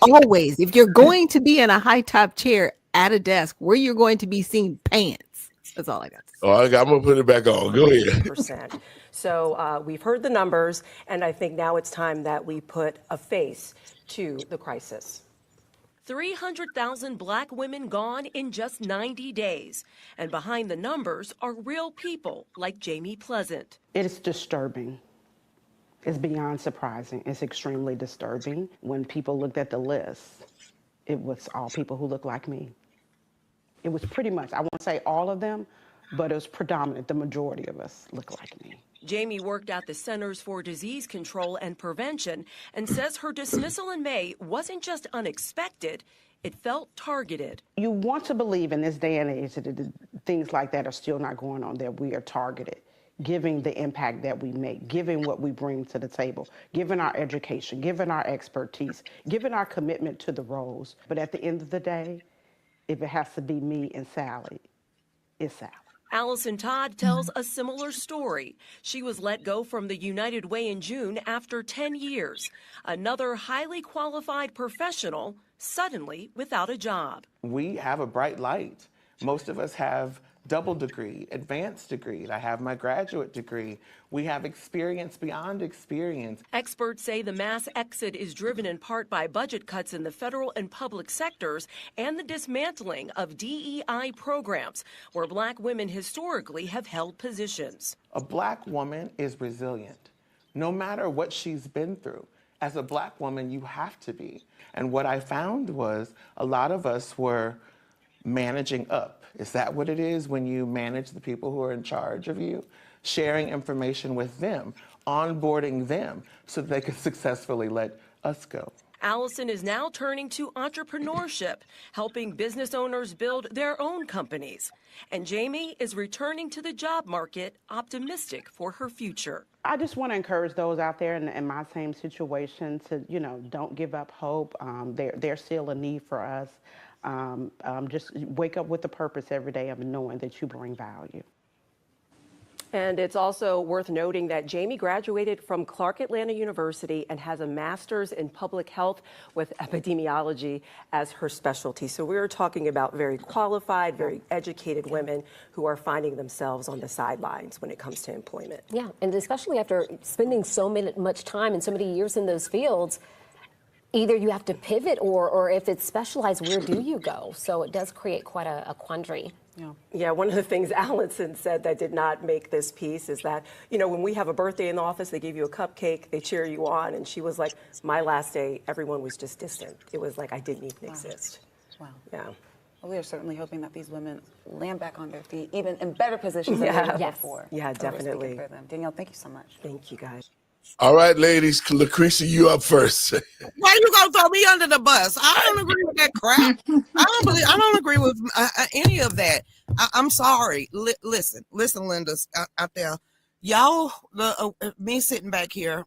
Always. If you're going to be in a high top chair at a desk, where you're going to be seen, pants. That's all I got to say. Oh, I'm going to put it back on. Go ahead. So we've heard the numbers, and I think now it's time that we put a face to the crisis. 300,000 Black women gone in just 90 days. And behind the numbers are real people like Jamie Pleasant. It is disturbing. It's beyond surprising. It's extremely disturbing. When people looked at the list, it was all people who look like me. It was pretty much, I won't say all of them, but it was predominant. The majority of us look like me. Jamie worked at the Centers for Disease Control and Prevention and says her dismissal in May wasn't just unexpected, it felt targeted. You want to believe in this day and age that things like that are still not going on, that we are targeted, given the impact that we make, given what we bring to the table, given our education, given our expertise, given our commitment to the roles. But at the end of the day, if it has to be me and Sally, it's Sally. Allison Todd tells a similar story. She was let go from the United Way in June after 10 years. Another highly qualified professional suddenly without a job. We have a bright light. Most of us have double degree, advanced degree. I have my graduate degree. We have experience beyond experience. Experts say the mass exit is driven in part by budget cuts in the federal and public sectors and the dismantling of DEI programs where Black women historically have held positions. A Black woman is resilient, no matter what she's been through. As a Black woman, you have to be. And what I found was a lot of us were managing up. Is that what it is when you manage the people who are in charge of you? Sharing information with them, onboarding them so that they could successfully let us go. Allison is now turning to entrepreneurship, helping business owners build their own companies. And Jamie is returning to the job market, optimistic for her future. I just want to encourage those out there in my same situation to, don't give up hope. There's still a need for us. Just wake up with a purpose every day of knowing that you bring value. And it's also worth noting that Jamie graduated from Clark Atlanta University and has a master's in public health with epidemiology as her specialty. So we're talking about very qualified, very educated women who are finding themselves on the sidelines when it comes to employment. Yeah, and especially after spending so much time and so many years in those fields, either you have to pivot or if it's specialized, where do you go? So it does create quite a quandary. Yeah, one of the things Allison said that did not make this piece is that, when we have a birthday in the office, they give you a cupcake, they cheer you on. And she was like, my last day, everyone was just distant. It was like I didn't even exist. Wow. Yeah. Well, we are certainly hoping that these women land back on their feet, even in better positions than they were before. Yeah, So we're speaking definitely. for them. Danielle, thank you so much. Thank you, guys. All right, ladies, Lucretia, you up first. Why you gonna throw me under the bus? I don't agree with that crap. I don't agree with any of that. I'm sorry. Listen, Linda out there. Y'all, me sitting back here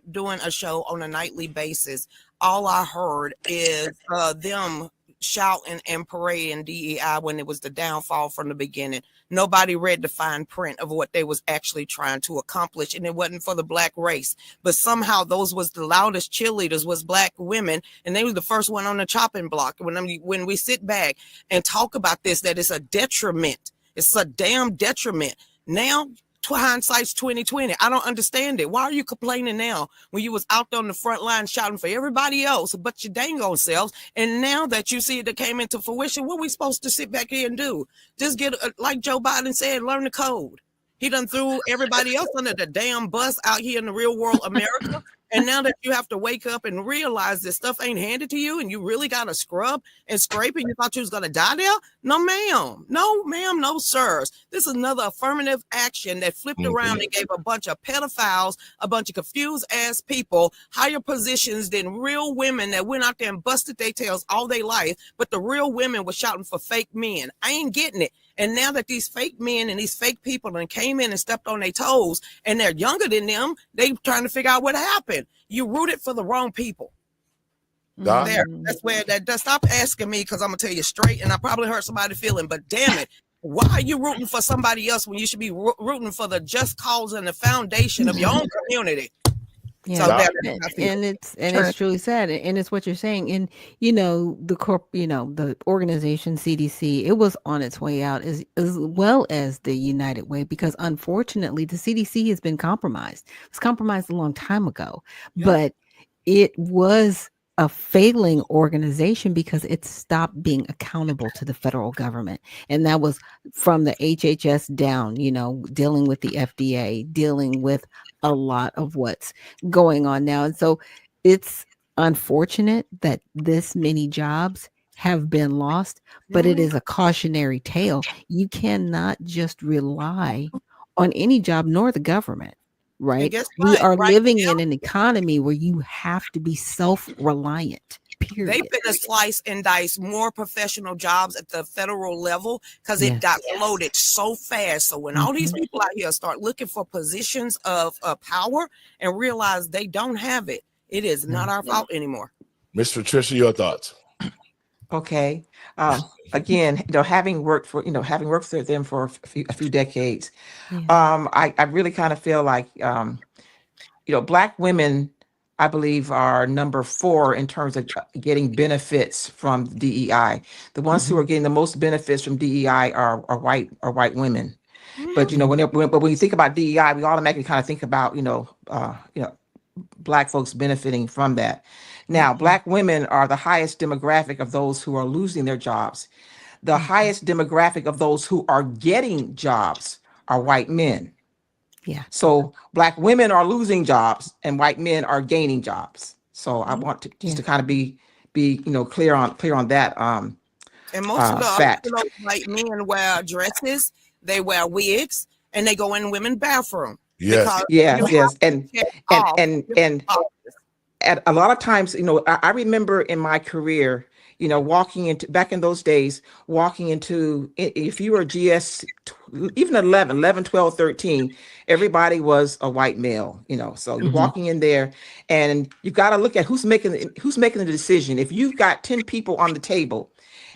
doing a show on a nightly basis, all I heard is them shouting and parading DEI when it was the downfall from the beginning. Nobody read the fine print of what they was actually trying to accomplish, and it wasn't for the Black race. But somehow those was the loudest cheerleaders was Black women, and they were the first one on the chopping block. When we sit back and talk about this, that it's a detriment. It's a damn detriment. Now, hindsight's 2020. I don't understand it. Why are you complaining now when you was out there on the front line shouting for everybody else but your dang old selves? And now that you see it that came into fruition, what are we supposed to sit back here and do? Just get, like Joe Biden said, learn the code. He done threw everybody else under the damn bus out here in the real world, America. And now that you have to wake up and realize this stuff ain't handed to you and you really got to scrub and scrape and you thought you was going to die there? No, ma'am. No, ma'am. No, sirs. This is another affirmative action that flipped around and gave a bunch of pedophiles, a bunch of confused ass people, higher positions than real women that went out there and busted their tails all their life. But the real women were shouting for fake men. I ain't getting it. And now that these fake men and these fake people and came in and stepped on their toes and they're younger than them, they trying to figure out what happened. You rooted for the wrong people. There, that's where that stop asking me because I'm gonna tell you straight, and I probably hurt somebody's feeling, but damn it, why are you rooting for somebody else when you should be rooting for the just cause and the foundation of your own community? Yeah, So and it's truly sad, and it's what you're saying. And the organization CDC, it was on its way out as well as the United Way, because unfortunately the CDC has been compromised. It was compromised a long time ago, but it was a failing organization because it stopped being accountable to the federal government. And that was from the HHS down, dealing with the FDA, dealing with a lot of what's going on now. And so it's unfortunate that this many jobs have been lost, but it is a cautionary tale. You cannot just rely on any job nor the government, right? guess We what? are Right living now, in an economy where you have to be self-reliant, they period. finna slice and dice more professional jobs at the federal level because it Yes. got loaded so fast. So when all these people out here start looking for positions of power and realize they don't have it, it is not our fault anymore. Miss Patricia, your thoughts? Okay. Again, having worked for them for a few decades, Yeah. I really kind of feel like, Black women, I believe, are number 4 in terms of getting benefits from DEI. The ones who are getting the most benefits from DEI are white women. But when you think about DEI, we automatically kind of think about Black folks benefiting from that. Now, Black women are the highest demographic of those who are losing their jobs. The highest demographic of those who are getting jobs are white men. Yeah. So Black women are losing jobs and white men are gaining jobs. So I want to just to kind of be clear on that And most of fact. those white men wear dresses, they wear wigs, and they go in women's bathroom. Yes. Yes. And off. at a lot of times, I remember in my career, walking into back in those days, walking into, if you were GS, even 11, 12, 13, everybody was a white male, so you're walking in there and you've got to look at who's making the decision. If you've got 10 people on the table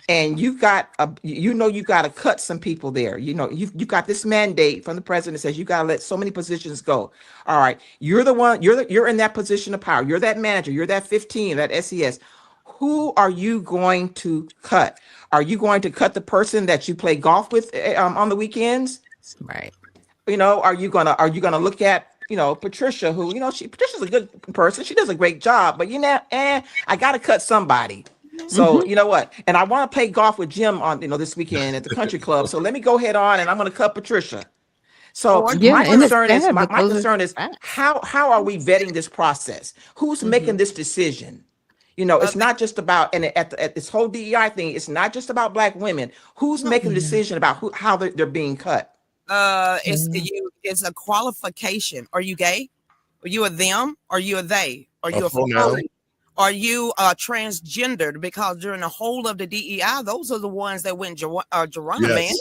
and you've got you've got to cut some people there. You've got this mandate from the president that says you got to let so many positions go. All right, you're the one. You're in that position of power. You're that manager. You're that 15. That SES. Who are you going to cut? Are you going to cut the person that you play golf with on the weekends? Right. Are you gonna look at Patricia, who Patricia's a good person. She does a great job, but I got to cut somebody. So you know what? And I want to play golf with Jim on this weekend at the country club. So let me go head on and I'm going to cut Patricia. So my concern is how are we vetting this process? Who's making this decision? It's not just about, and at this whole DEI thing, it's not just about Black women. Who's making the decision about how they're being cut? It's a qualification. Are you gay? Are you a them? Are you a they? Are you a furry? Are you transgendered? Because during the whole of the DEI, those are the ones that went Geronimo man.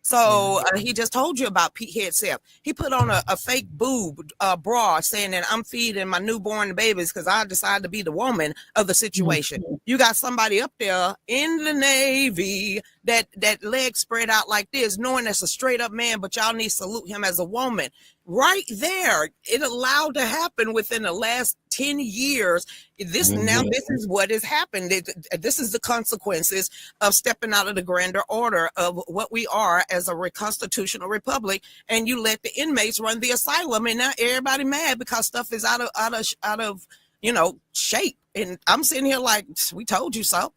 So he just told you about Pete Hegseth. He put on a fake boob bra saying that I'm feeding my newborn babies because I decided to be the woman of the situation. You got somebody up there in the Navy that legs spread out like this, knowing that's a straight up man, but y'all need to salute him as a woman. Right there, it allowed to happen within the last 10 years. This is what has happened. This is the consequences of stepping out of the grander order of what we are as a constitutional republic. And you let the inmates run the asylum, and now everybody mad because stuff is out of shape. And I'm sitting here like, we told you so.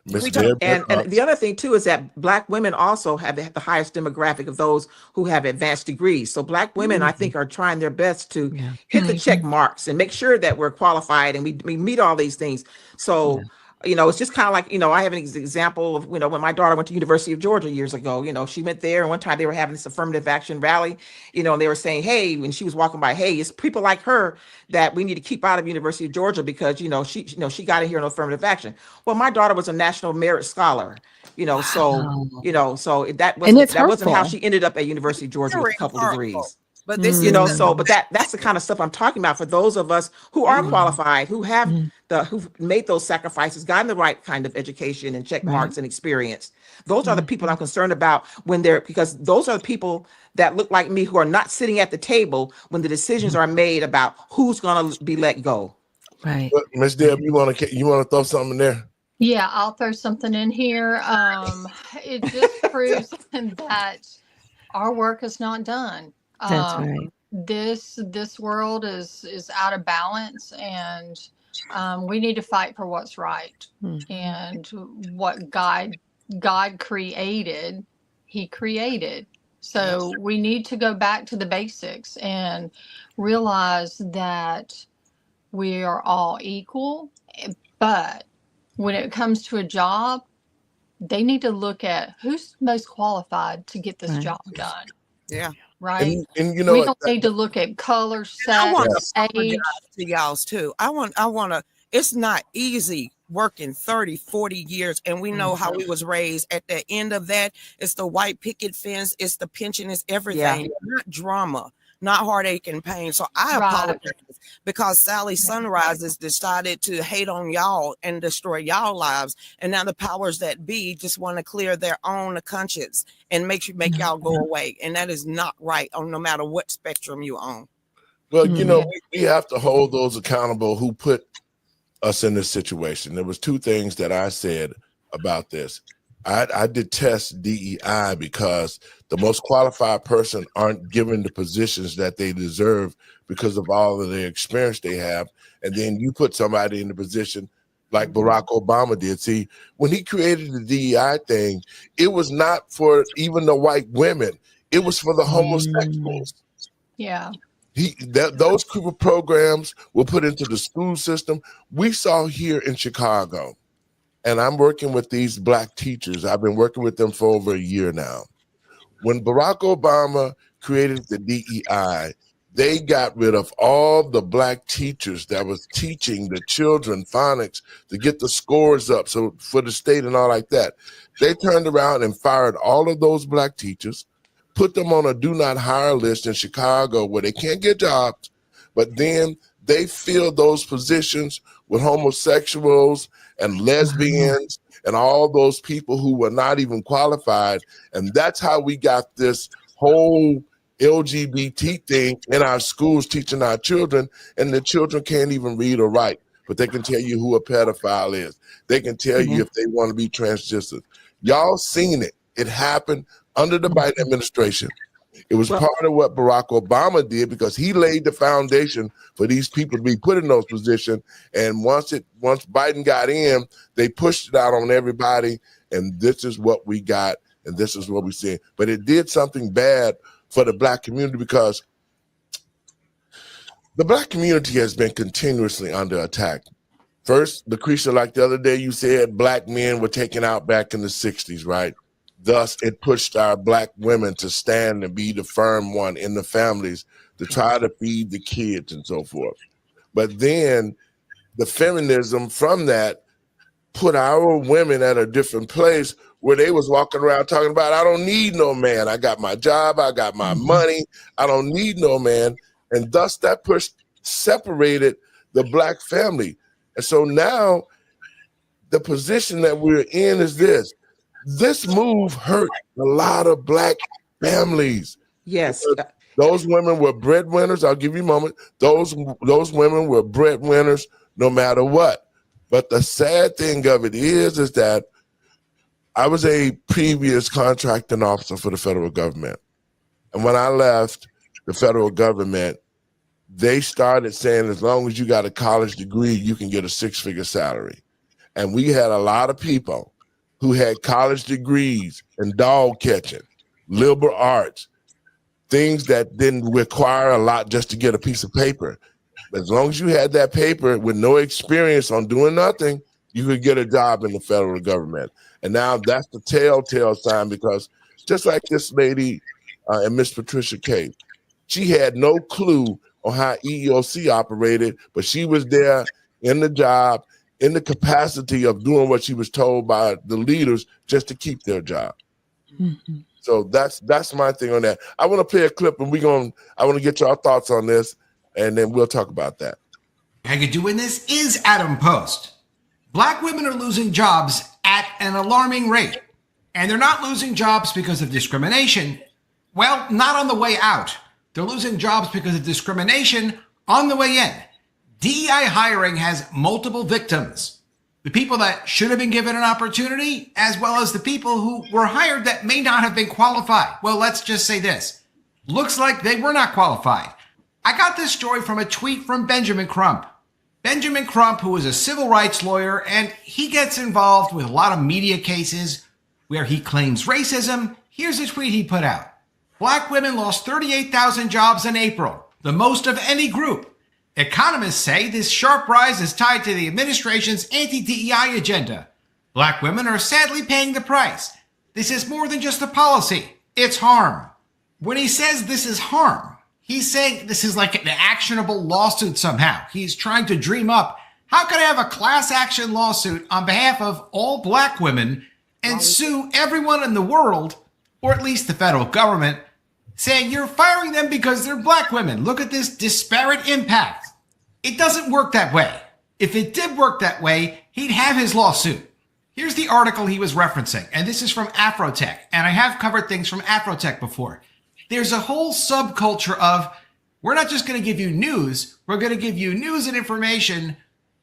And the other thing too is that Black women also have the highest demographic of those who have advanced degrees. So Black women, I think, are trying their best to hit the check marks and make sure that we're qualified and we meet all these things. So it's just kind of like, I have an example of, when my daughter went to University of Georgia years ago, she went there and one time they were having this affirmative action rally, and they were saying, hey, when she was walking by, hey, it's people like her that we need to keep out of University of Georgia because, she got in here on affirmative action. Well, my daughter was a National Merit Scholar, so that wasn't how she ended up at University of Georgia with a couple degrees. But this that's the kind of stuff I'm talking about for those of us who are qualified, who have who've made those sacrifices, gotten the right kind of education and check marks and experience. Those are the people I'm concerned about because those are the people that look like me who are not sitting at the table when the decisions are made about who's going to be let go. Right. Ms. Deb, you want to throw something in there? Yeah, I'll throw something in here. It just proves that our work is not done. That's right. This world is out of balance, and we need to fight for what's right. And what God created, He created. So we need to go back to the basics and realize that we are all equal. But when it comes to a job, they need to look at who's most qualified to get this job done. Yeah. Right. And you know We what? don't need to look at color, I want sex, to apologize age. to y'all's too. I want to, it's not easy working 30, 40 years. And we know how we was raised. At the end of that, it's the white picket fence, it's the pension, it's everything, not drama, not heartache and pain. So I apologize because Sally Sunrises decided to hate on y'all and destroy y'all lives. And now the powers that be just want to clear their own conscience and make y'all go away. And that is not right on no matter what spectrum you on. Well, you know, we have to hold those accountable who put us in this situation. There was two things that I said about this. I detest DEI because the most qualified person aren't given the positions that they deserve because of all of the experience they have. And then you put somebody in the position like Barack Obama did. See, when he created the DEI thing, it was not for even the white women. It was for the homosexuals. Yeah. Those group of programs were put into the school system. We saw here in Chicago, and I'm working with these Black teachers. I've been working with them for over a year now. When Barack Obama created the DEI, they got rid of all the Black teachers that was teaching the children phonics to get the scores up so for the state and all like that. They turned around and fired all of those Black teachers, put them on a do not hire list in Chicago where they can't get jobs, but then they filled those positions with homosexuals and lesbians and all those people who were not even qualified. And that's how we got this whole LGBT thing in our schools teaching our children, and the children can't even read or write, but they can tell you who a pedophile is. They can tell you if they want to be transgender. Y'all seen it. It happened under the Biden administration. It was part of what Barack Obama did because he laid the foundation for these people to be put in those positions. And once Biden got in, they pushed it out on everybody. And this is what we got. And this is what we see. But it did something bad for the Black community because the Black community has been continuously under attack. First, Lucretia, like the other day, you said Black men were taken out back in the 60s, right? Thus, it pushed our Black women to stand and be the firm one in the families to try to feed the kids and so forth. But then the feminism from that put our women at a different place where they was walking around talking about, I don't need no man. I got my job. I got my money. I don't need no man. And thus that separated the Black family. And so now the position that we're in is this. This move hurt a lot of Black families. Yes. Those women were breadwinners. I'll give you a moment. Those women were breadwinners no matter what. But the sad thing of it is that I was a previous contracting officer for the federal government. And when I left the federal government, they started saying as long as you got a college degree, you can get a six-figure salary. And we had a lot of people who had college degrees in dog catching, liberal arts, things that didn't require a lot just to get a piece of paper. As long as you had that paper with no experience on doing nothing, you could get a job in the federal government. And now that's the telltale sign because just like this lady and Miss Patricia K, she had no clue on how EEOC operated, but she was there in the job, in the capacity of doing what she was told by the leaders just to keep their job. So that's my thing on that. I want to play a clip and I want to get your thoughts on this and then we'll talk about that. How you doing? This is Adam Post. Black women are losing jobs at an alarming rate. And they're not losing jobs because of discrimination. Well, not on the way out. They're losing jobs because of discrimination on the way in. DEI hiring has multiple victims. The people that should have been given an opportunity, as well as the people who were hired that may not have been qualified. Well, let's just say this. Looks like they were not qualified. I got this story from a tweet from Benjamin Crump. Benjamin Crump, who is a civil rights lawyer, and he gets involved with a lot of media cases where he claims racism. Here's a tweet he put out. Black women lost 38,000 jobs in April, the most of any group. Economists say this sharp rise is tied to the administration's anti-DEI agenda. Black women are sadly paying the price. This is more than just a policy. It's harm. When he says this is harm, he's saying this is like an actionable lawsuit somehow. He's trying to dream up, how could I have a class action lawsuit on behalf of all black women and sue everyone in the world, or at least the federal government, saying you're firing them because they're black women. Look at this disparate impact. It doesn't work that way. If it did work that way, he'd have his lawsuit. Here's the article he was referencing, and this is from Afrotech, and I have covered things from Afrotech before. There's a whole subculture of, we're not just going to give you news, we're going to give you news and information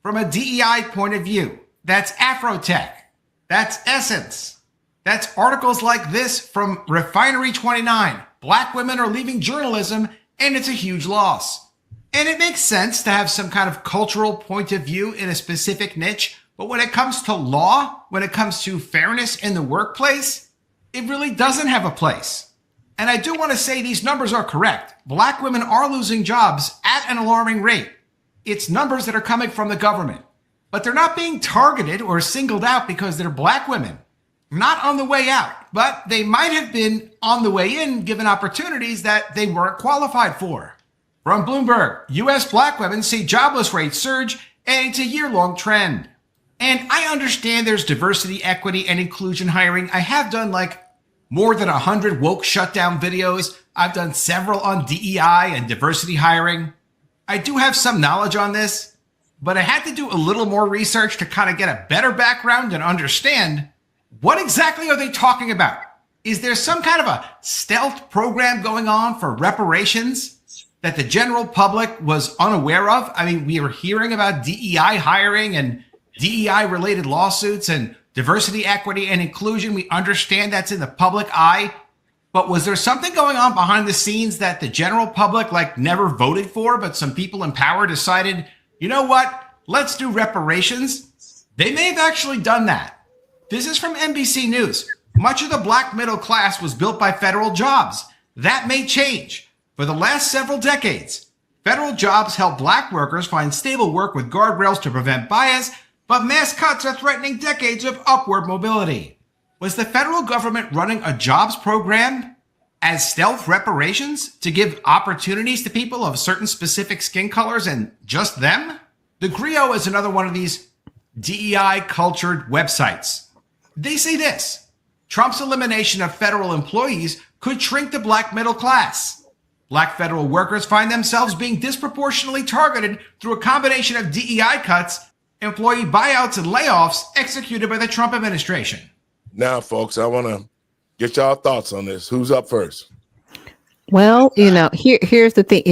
from a DEI point of view. That's Afrotech. That's Essence. That's articles like this from Refinery 29. Black women are leaving journalism, and it's a huge loss. And it makes sense to have some kind of cultural point of view in a specific niche, but when it comes to law, when it comes to fairness in the workplace, it really doesn't have a place. And I do want to say these numbers are correct. Black women are losing jobs at an alarming rate. It's numbers that are coming from the government, but they're not being targeted or singled out because they're black women. Not on the way out, but they might have been on the way in given opportunities that they weren't qualified for. From Bloomberg, U.S. black women see jobless rates surge, and it's a year-long trend. And I understand there's diversity, equity, and inclusion hiring. I have done like more than 100 woke shutdown videos. I've done several on DEI and diversity hiring. I do have some knowledge on this, but I had to do a little more research to kind of get a better background and understand what exactly are they talking about. Is there some kind of a stealth program going on for reparations that the general public was unaware of? I mean, we were hearing about DEI hiring and DEI related lawsuits and diversity, equity, and inclusion. We understand that's in the public eye, but was there something going on behind the scenes that the general public like never voted for, but some people in power decided, you know what, let's do reparations? They may have actually done that. This is from NBC News. Much of the black middle class was built by federal jobs. That may change. For the last several decades, federal jobs help black workers find stable work with guardrails to prevent bias, but mass cuts are threatening decades of upward mobility. Was the federal government running a jobs program as stealth reparations to give opportunities to people of certain specific skin colors and just them? The Griot is another one of these DEI cultured websites. They say this: Trump's elimination of federal employees could shrink the black middle class. Black federal workers find themselves being disproportionately targeted through a combination of DEI cuts, employee buyouts, and layoffs executed by the Trump administration. Now, folks, I want to get y'all thoughts on this. Who's up first? Well, here's the thing.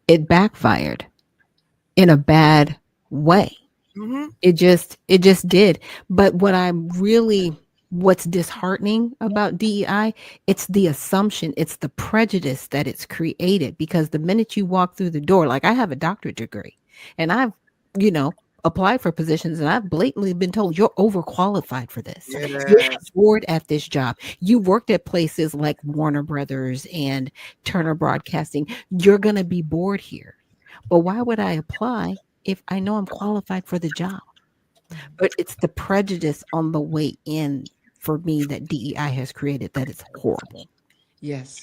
It backfired in a bad way. Mm-hmm. It just did. But what's disheartening about DEI, it's the assumption, it's the prejudice that it's created, because the minute you walk through the door, like I have a doctorate degree and I've, applied for positions and I've blatantly been told you're overqualified for this. Yeah. You're bored at this job. You worked at places like Warner Brothers and Turner Broadcasting. You're going to be bored here. But why would I apply if I know I'm qualified for the job? But it's the prejudice on the way in for me that DEI has created that is horrible. Yes.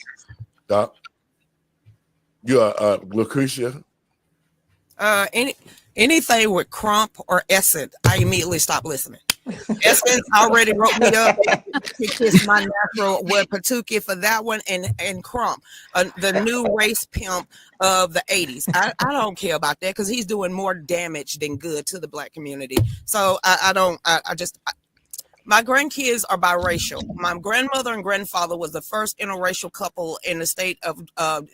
Doc, you are Lucretia. Anything with Crump or Essence, I immediately stop listening. Essence already wrote me up. He kissed my natural word Patuki for that one, and Crump, the new race pimp of the 80s. I don't care about that because he's doing more damage than good to the black community. So my grandkids are biracial. My grandmother and grandfather was the first interracial couple in the state of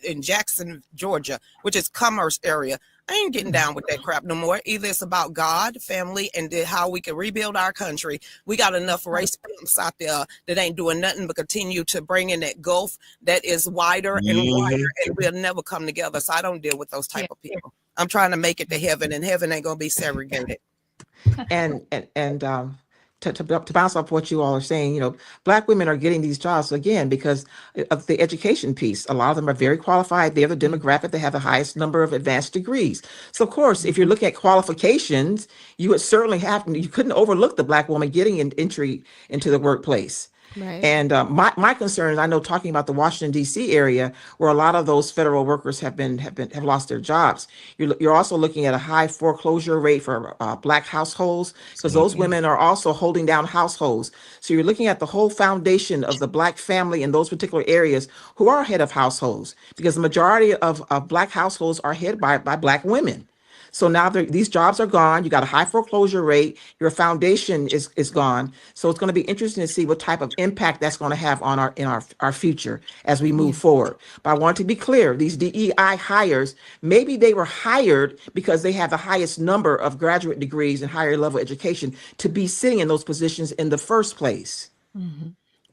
in Jackson, Georgia, which is commerce area. I ain't getting down with that crap no more. Either it's about God, family, and how we can rebuild our country. We got enough race pimps out there that ain't doing nothing but continue to bring in that gulf that is wider and wider, and we'll never come together. So I don't deal with those type of people. I'm trying to make it to heaven, and heaven ain't gonna be segregated. And to bounce off what you all are saying, Black women are getting these jobs again because of the education piece. A lot of them are very qualified. They're the demographic that have the highest number of advanced degrees. So of course, if you're looking at qualifications, you would certainly you couldn't overlook the Black woman getting an entry into the workplace. Right. And my concern, I know, talking about the Washington D.C. area, where a lot of those federal workers have lost their jobs. You're also looking at a high foreclosure rate for Black households, because those women are also holding down households. So you're looking at the whole foundation of the Black family in those particular areas who are head of households, because the majority of Black households are headed by Black women. So now these jobs are gone. You got a high foreclosure rate. Your foundation is gone. So it's going to be interesting to see what type of impact that's going to have on our future as we move forward. But I want to be clear: these DEI hires, maybe they were hired because they have the highest number of graduate degrees and higher level education to be sitting in those positions in the first place.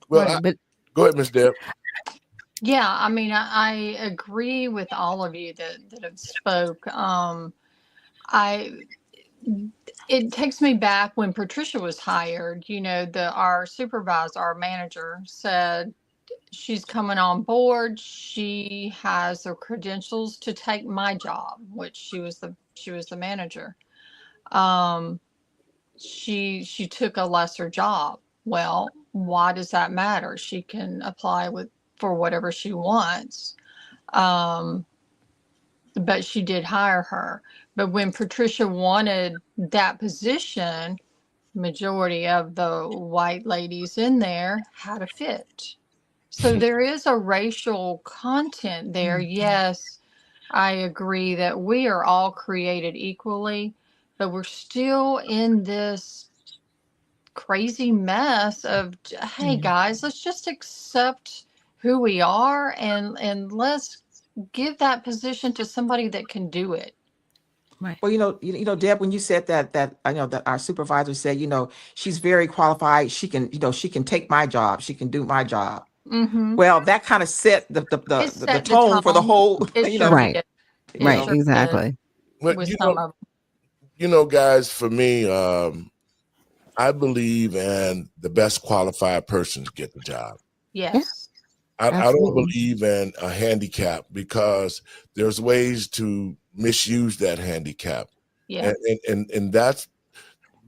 Well, Right, but go ahead, Ms. Deb. Yeah, I mean, I agree with all of you that have spoke. It takes me back when Patricia was hired. Our supervisor, our manager, said she's coming on board. She has the credentials to take my job, which she was the manager. She took a lesser job. Well, why does that matter? She can apply for whatever she wants. But she did hire her. But when Patricia wanted that position, majority of the white ladies in there had a fit. So there is a racial content there. Yes, I agree that we are all created equally, but we're still in this crazy mess of, hey guys, let's just accept who we are and let's give that position to somebody that can do it. right. Well, Deb, when you said that I know that our supervisor said, she's very qualified. She can take my job. She can do my job. Mm-hmm. Well, that kind of set the It set the tone for the tone. whole. It sure Right. did. It Right, sure exactly. Well, with some of guys, for me, I believe in the best qualified persons get the job. yes. I don't Absolutely. believe in a handicap, because there's ways to misuse that handicap. Yeah. And that's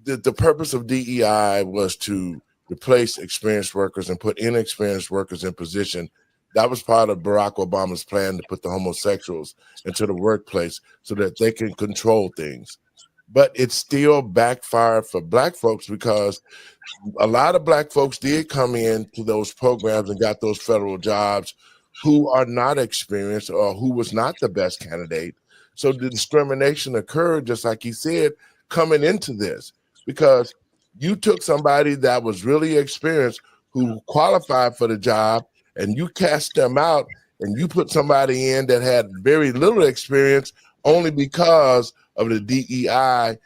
the purpose of DEI, was to replace experienced workers and put inexperienced workers in position. That was part of Barack Obama's plan to put the homosexuals into the workplace so that they can control things. But it still backfired for Black folks, because a lot of Black folks did come into those programs and got those federal jobs who are not experienced or who was not the best candidate. So the discrimination occurred, just like he said, coming into this, because you took somebody that was really experienced, who qualified for the job, and you cast them out, and you put somebody in that had very little experience only because of the DEI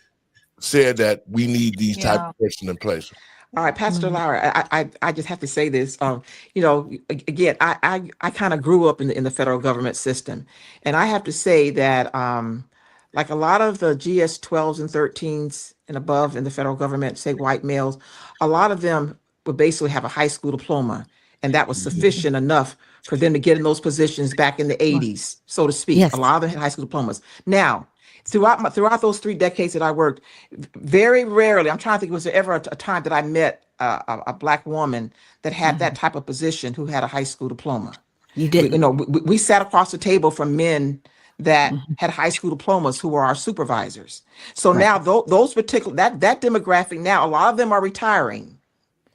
said that we need these type of person in place. All right, Pastor Laura, I just have to say this. Again, I kind of grew up in the federal government system, and I have to say that like a lot of the GS 12s and 13s and above in the federal government, say white males, a lot of them would basically have a high school diploma, and that was sufficient enough for them to get in those positions back in the 80s, so to speak. Yes. A lot of them had high school diplomas. Now, throughout those 3 decades that I worked, very rarely, I'm trying to think, was there ever a time that I met a Black woman that had that type of position who had a high school diploma? You didn't. We sat across the table from men that had high school diplomas who were our supervisors. So now those particular, that demographic, now a lot of them are retiring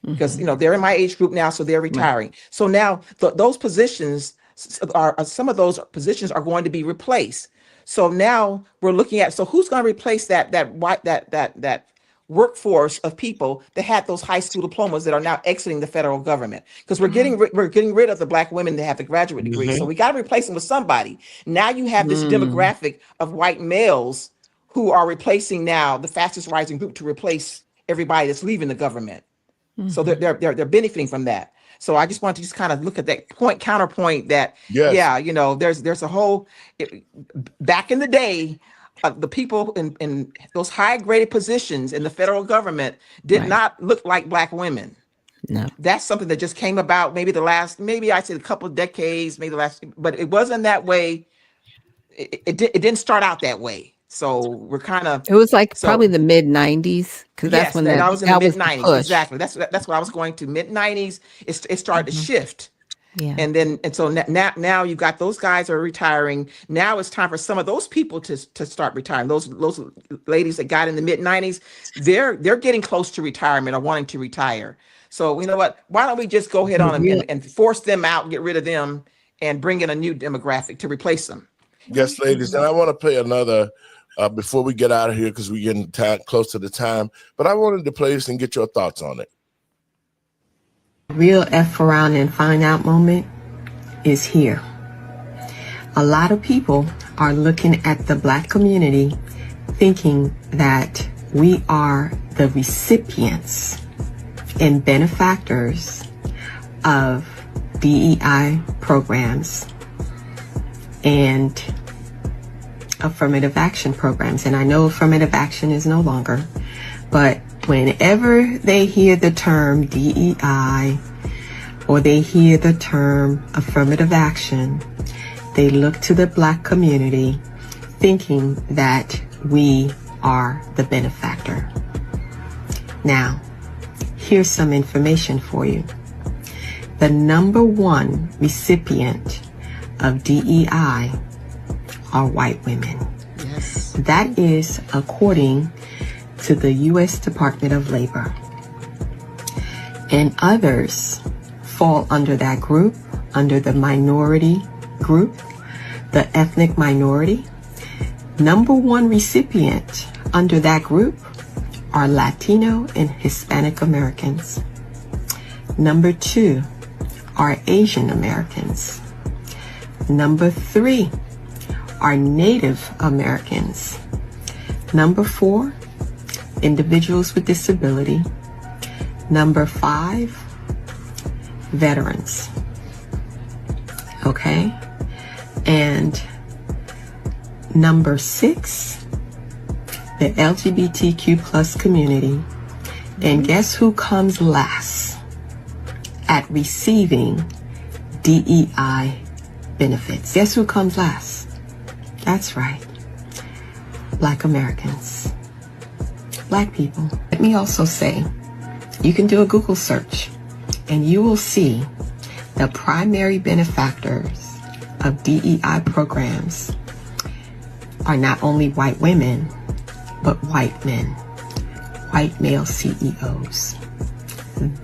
because, they're in my age group now, so they're retiring. Right. So now those positions some of those positions are going to be replaced. So now we're looking at, so who's going to replace that workforce of people that had those high school diplomas that are now exiting the federal government? Because we're getting rid of the Black women that have the graduate degree. So we got to replace them with somebody. Now you have this demographic of white males who are replacing now the fastest rising group to replace everybody that's leaving the government. So they're benefiting from that. So I just want to just kind of look at that counterpoint that, there's a whole, back in the day, the people in those high graded positions in the federal government did Right. not look like Black women. No. That's something that just came about maybe I'd say a couple of decades, but it wasn't that way. It didn't start out that way. So we're kind of. It was like probably the mid 90s, because that's Yes, when that was in the mid the 90s. push. Exactly. That's what I was going to. Mid 90s, it started to shift. Yeah. And so now you've got those guys are retiring. Now it's time for some of those people to start retiring. Those ladies that got in the mid 90s, they're getting close to retirement or wanting to retire. So you know what? Why don't we just go ahead on and force them out, get rid of them, and bring in a new demographic to replace them? Yes, ladies, and I want to play another before we get out of here because we're getting close to the time. But I wanted to play this and get your thoughts on it. Real F around and find out moment is here. A lot of people are looking at the Black community thinking that we are the recipients and benefactors of DEI programs and affirmative action programs. And I know affirmative action is no longer, but whenever they hear the term DEI or they hear the term affirmative action, they look to the Black community thinking that we are the benefactor. Now, here's some information for you. The #1 recipient of DEI are white women. Yes. That is according to the U.S. Department of Labor. And others fall under that group, under the minority group, the ethnic minority. #1 recipient under that group are Latino and Hispanic Americans. #2 are Asian Americans. #3 are Native Americans. #4, individuals with disability. #5, veterans. Okay? And #6, the LGBTQ plus community. And guess who comes last at receiving DEI benefits? Guess who comes last? That's right. Black Americans. Black people. Let me also say, you can do a Google search and you will see the primary benefactors of DEI programs are not only white women, but white men, white male CEOs.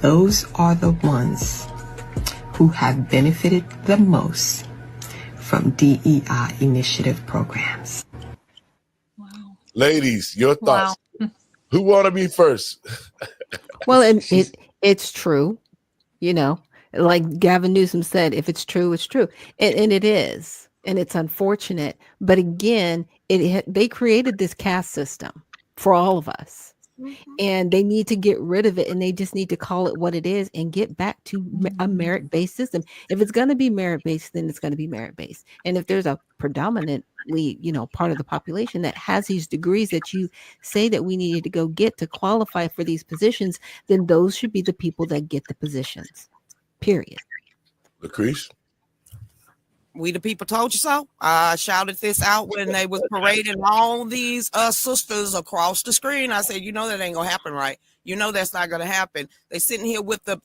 Those are the ones who have benefited the most from DEI initiative programs. Wow. Ladies, your thoughts. Wow. Who want to be first? Well, and it's true, you know, like Gavin Newsom said, if it's true, it's true. And it is. And it's unfortunate. But again, they created this caste system for all of us. Mm-hmm. And they need to get rid of it. And they just need to call it what it is and get back to a merit-based system. If it's going to be merit-based, then it's going to be merit-based. And if there's a predominantly, you know, part of the population that has these degrees that you say that we needed to go get to qualify for these positions, then those should be the people that get the positions. Period. Lucretia? We the people told you so. I shouted this out when they was parading all these sisters across the screen. I said, you know, that ain't gonna happen, right? You know, that's not gonna happen. They sitting here with the,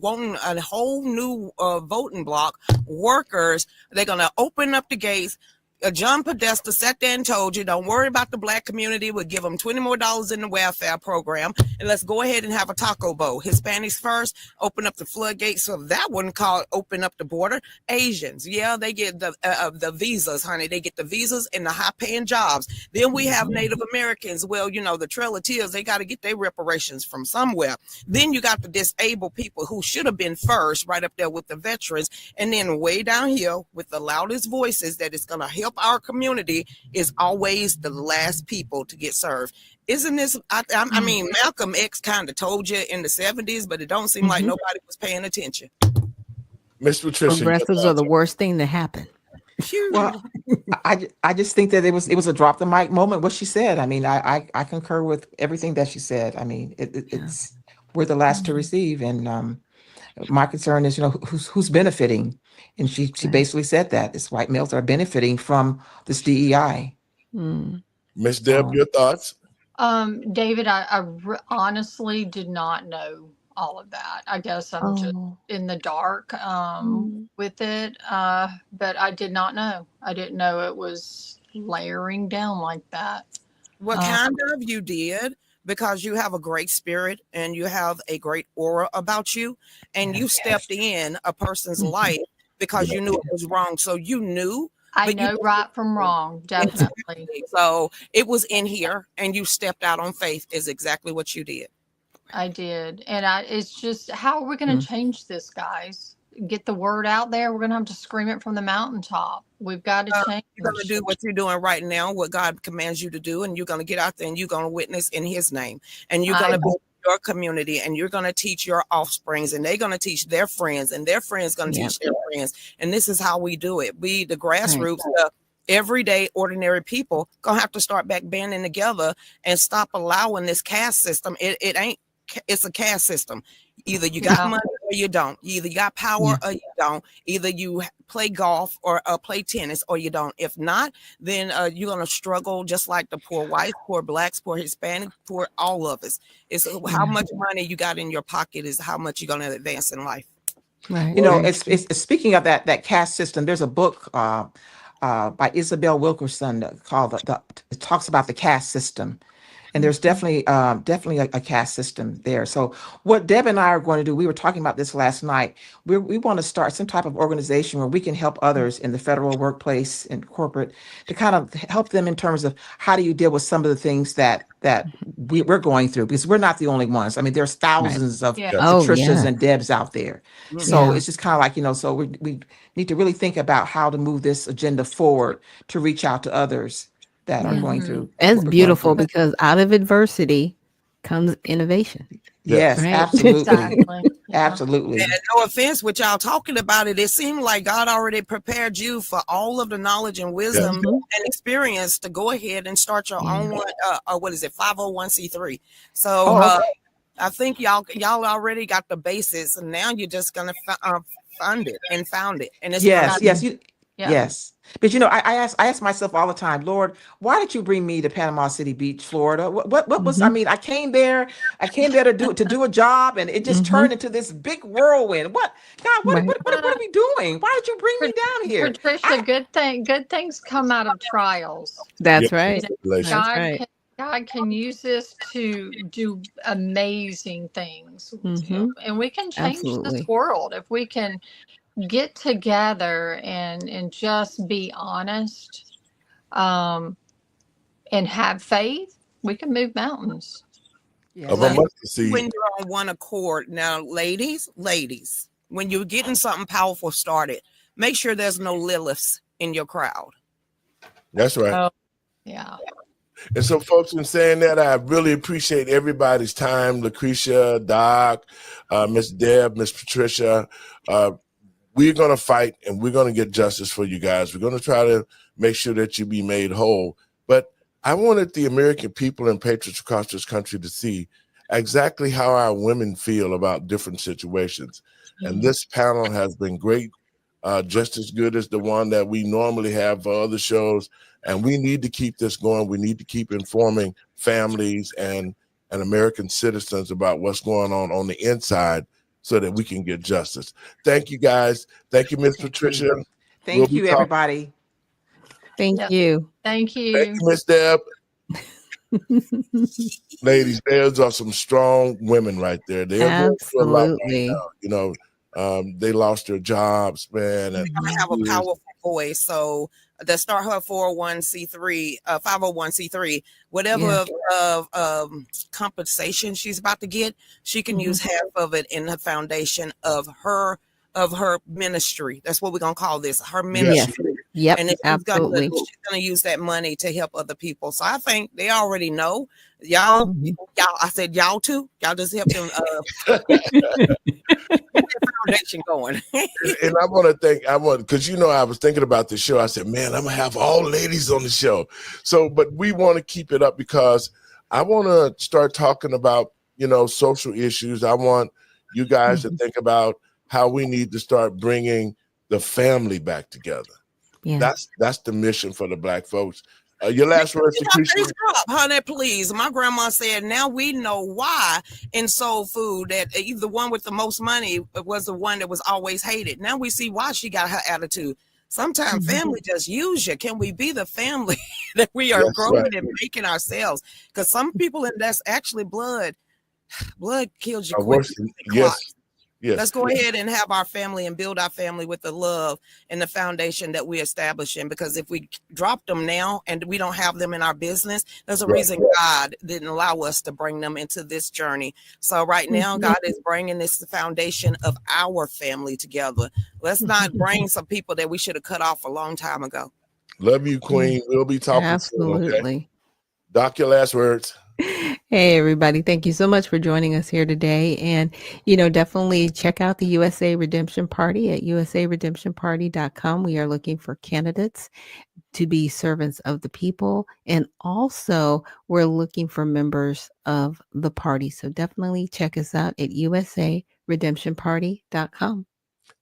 wanting a whole new voting block. Workers, they're gonna open up the gates. John Podesta sat there and told you, don't worry about the Black community. We'll give them $20 more in the welfare program. And let's go ahead and have a taco bowl. Hispanics first, open up the floodgates. So that wouldn't call open up the border. Asians, yeah, they get the visas, honey. They get the visas and the high paying jobs. Then we have Native Americans. Well, you know, the Trail of Tears, they got to get their reparations from somewhere. Then you got the disabled people who should have been first, right up there with the veterans. And then way down here with the loudest voices that it's going to help our community is always the last people to get served. Isn't this, I mean, Malcolm X kind of told you in the 70s, but it don't seem like nobody was paying attention. Miss Patricia. Progressives are the worst thing to happen. Well, I just think that it was a drop the mic moment. What she said. I mean, I concur with everything that she said. I mean, it's we're the last to receive, and my concern is, who's benefiting, and she basically said that it's white males are benefiting from this DEI. Miss Deb, your thoughts? David, I honestly did not know all of that. I guess I'm just in the dark with it, but I did not know. I didn't know it was layering down like that. Well, kind of you did, because you have a great spirit and you have a great aura about you, and you stepped in a person's life because you knew it was wrong. So you knew. I know right from wrong, definitely. So it was in here, and you stepped out on faith is exactly what you did. I did. And it's just, how are we going to change this, guys? Get the word out there. We're going to have to scream it from the mountaintop. We've got to change. You're going to do what you're doing right now, what God commands you to do, and you're going to get out there and you're going to witness in his name. And you're going to build your community, and you're going to teach your offsprings, and they're going to teach their friends, and their friends going to teach their friends. And this is how we do it. We, the grassroots, everyday ordinary people, going to have to start back banding together and stop allowing this caste system. It ain't, it's a caste system. Either you got money or you don't. You either got power or you don't. Either you play golf or play tennis or you don't. If not, then you're going to struggle just like the poor whites, poor blacks, poor Hispanic, poor all of us. It's how much money you got in your pocket is how much you're going to advance in life. Right. It's speaking of that caste system, there's a book by Isabel Wilkerson called it talks about the caste system. And there's definitely a caste system there. So what Deb and I are going to do, we were talking about this last night. We want to start some type of organization where we can help others in the federal workplace and corporate to kind of help them in terms of how do you deal with some of the things that we're going through, because we're not the only ones. I mean, there's thousands of Patricias and Debs out there. So it's just kind of like, so we need to really think about how to move this agenda forward to reach out to others that are going through. It's beautiful because out of adversity comes innovation. Yes, absolutely. Absolutely. And no offense with y'all talking about it. It seemed like God already prepared you for all of the knowledge and wisdom and experience to go ahead and start your own, 501c3. So I think y'all already got the basis, and now you're just going to fund it and found it. And it's Yes. But I ask myself all the time, Lord, why did you bring me to Panama City Beach, Florida? What was, I mean, I came there to do a job, and it just turned into this big whirlwind. What are we doing? Why did you bring me down here? Patricia, good things come out of trials. That's right. God can use this to do amazing things with you. And we can change this world if we can get together and just be honest and have faith. We can move mountains. When you're on one accord. Now, ladies, when you're getting something powerful started, make sure there's no Liliths in your crowd. That's right. Yeah. And so, folks, in saying that, I really appreciate everybody's time. Lucretia, Doc, Miss Deb, Miss Patricia. We're going to fight, and we're going to get justice for you guys. We're going to try to make sure that you be made whole. But I wanted the American people and patriots across this country to see exactly how our women feel about different situations. And this panel has been great, just as good as the one that we normally have for other shows. And we need to keep this going. We need to keep informing families and American citizens about what's going on the inside, so that we can get justice. Thank you, guys. Thank you, Miss Patricia. Thank you, everybody. Thank you. Thank you. Thank you, Miss Deb. Ladies, those are some strong women right there. They're going through a lot right now. They lost their jobs, man. They're going to have a powerful voice. So they start her 401c3, 501c3, whatever of compensation she's about to get, she can use half of it in the foundation of her ministry. That's what we're gonna call this, her ministry. Yep. And she's gonna use that money to help other people. So I think they already know. Y'all, I said y'all too. Y'all just help them foundation going. And I want to because I was thinking about the show. I said, man, I'm gonna have all ladies on the show. So, but we want to keep it up because I want to start talking about, social issues. I want you guys to think about how we need to start bringing the family back together. Yeah. That's the mission for the Black folks. Your last words, Lucretia? Honey, please. My grandma said, now we know why in soul food that the one with the most money was the one that was always hated. Now we see why she got her attitude. Sometimes family just use you. Can we be the family that we are growing and making ourselves? Because some people, and that's actually blood kills you quick. Yes. Let's go ahead and have our family and build our family with the love and the foundation that we establish in. Because if we drop them now and we don't have them in our business, there's a reason God didn't allow us to bring them into this journey. So right now, God is bringing this foundation of our family together. Let's not bring some people that we should have cut off a long time ago. Love you, Queen. We'll be talking Absolutely. soon, okay? Doc, your last words. Hey, everybody. Thank you so much for joining us here today. And, definitely check out the USA Redemption Party at usaredemptionparty.com. We are looking for candidates to be servants of the people. And also, we're looking for members of the party. So definitely check us out at usaredemptionparty.com.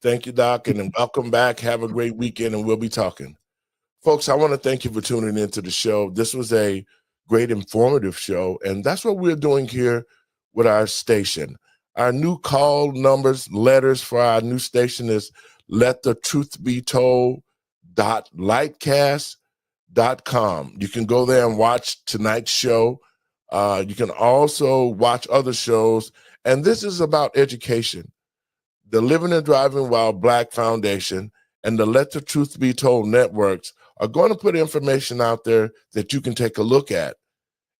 Thank you, Doc. And welcome back. Have a great weekend, and we'll be talking. Folks, I want to thank you for tuning into the show. This was a great informative show, and that's what we're doing here with our station. Our new call numbers, letters for our new station is letthetruthbetold.lightcast.com. You can go there and watch tonight's show. You can also watch other shows, and this is about education. The Living and Driving While Black Foundation and the Let the Truth Be Told networks are going to put information out there that you can take a look at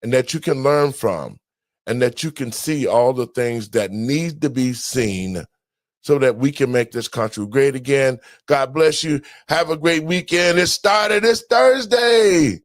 and that you can learn from and that you can see all the things that need to be seen so that we can make this country great again. God bless you. Have a great weekend. It started this Thursday.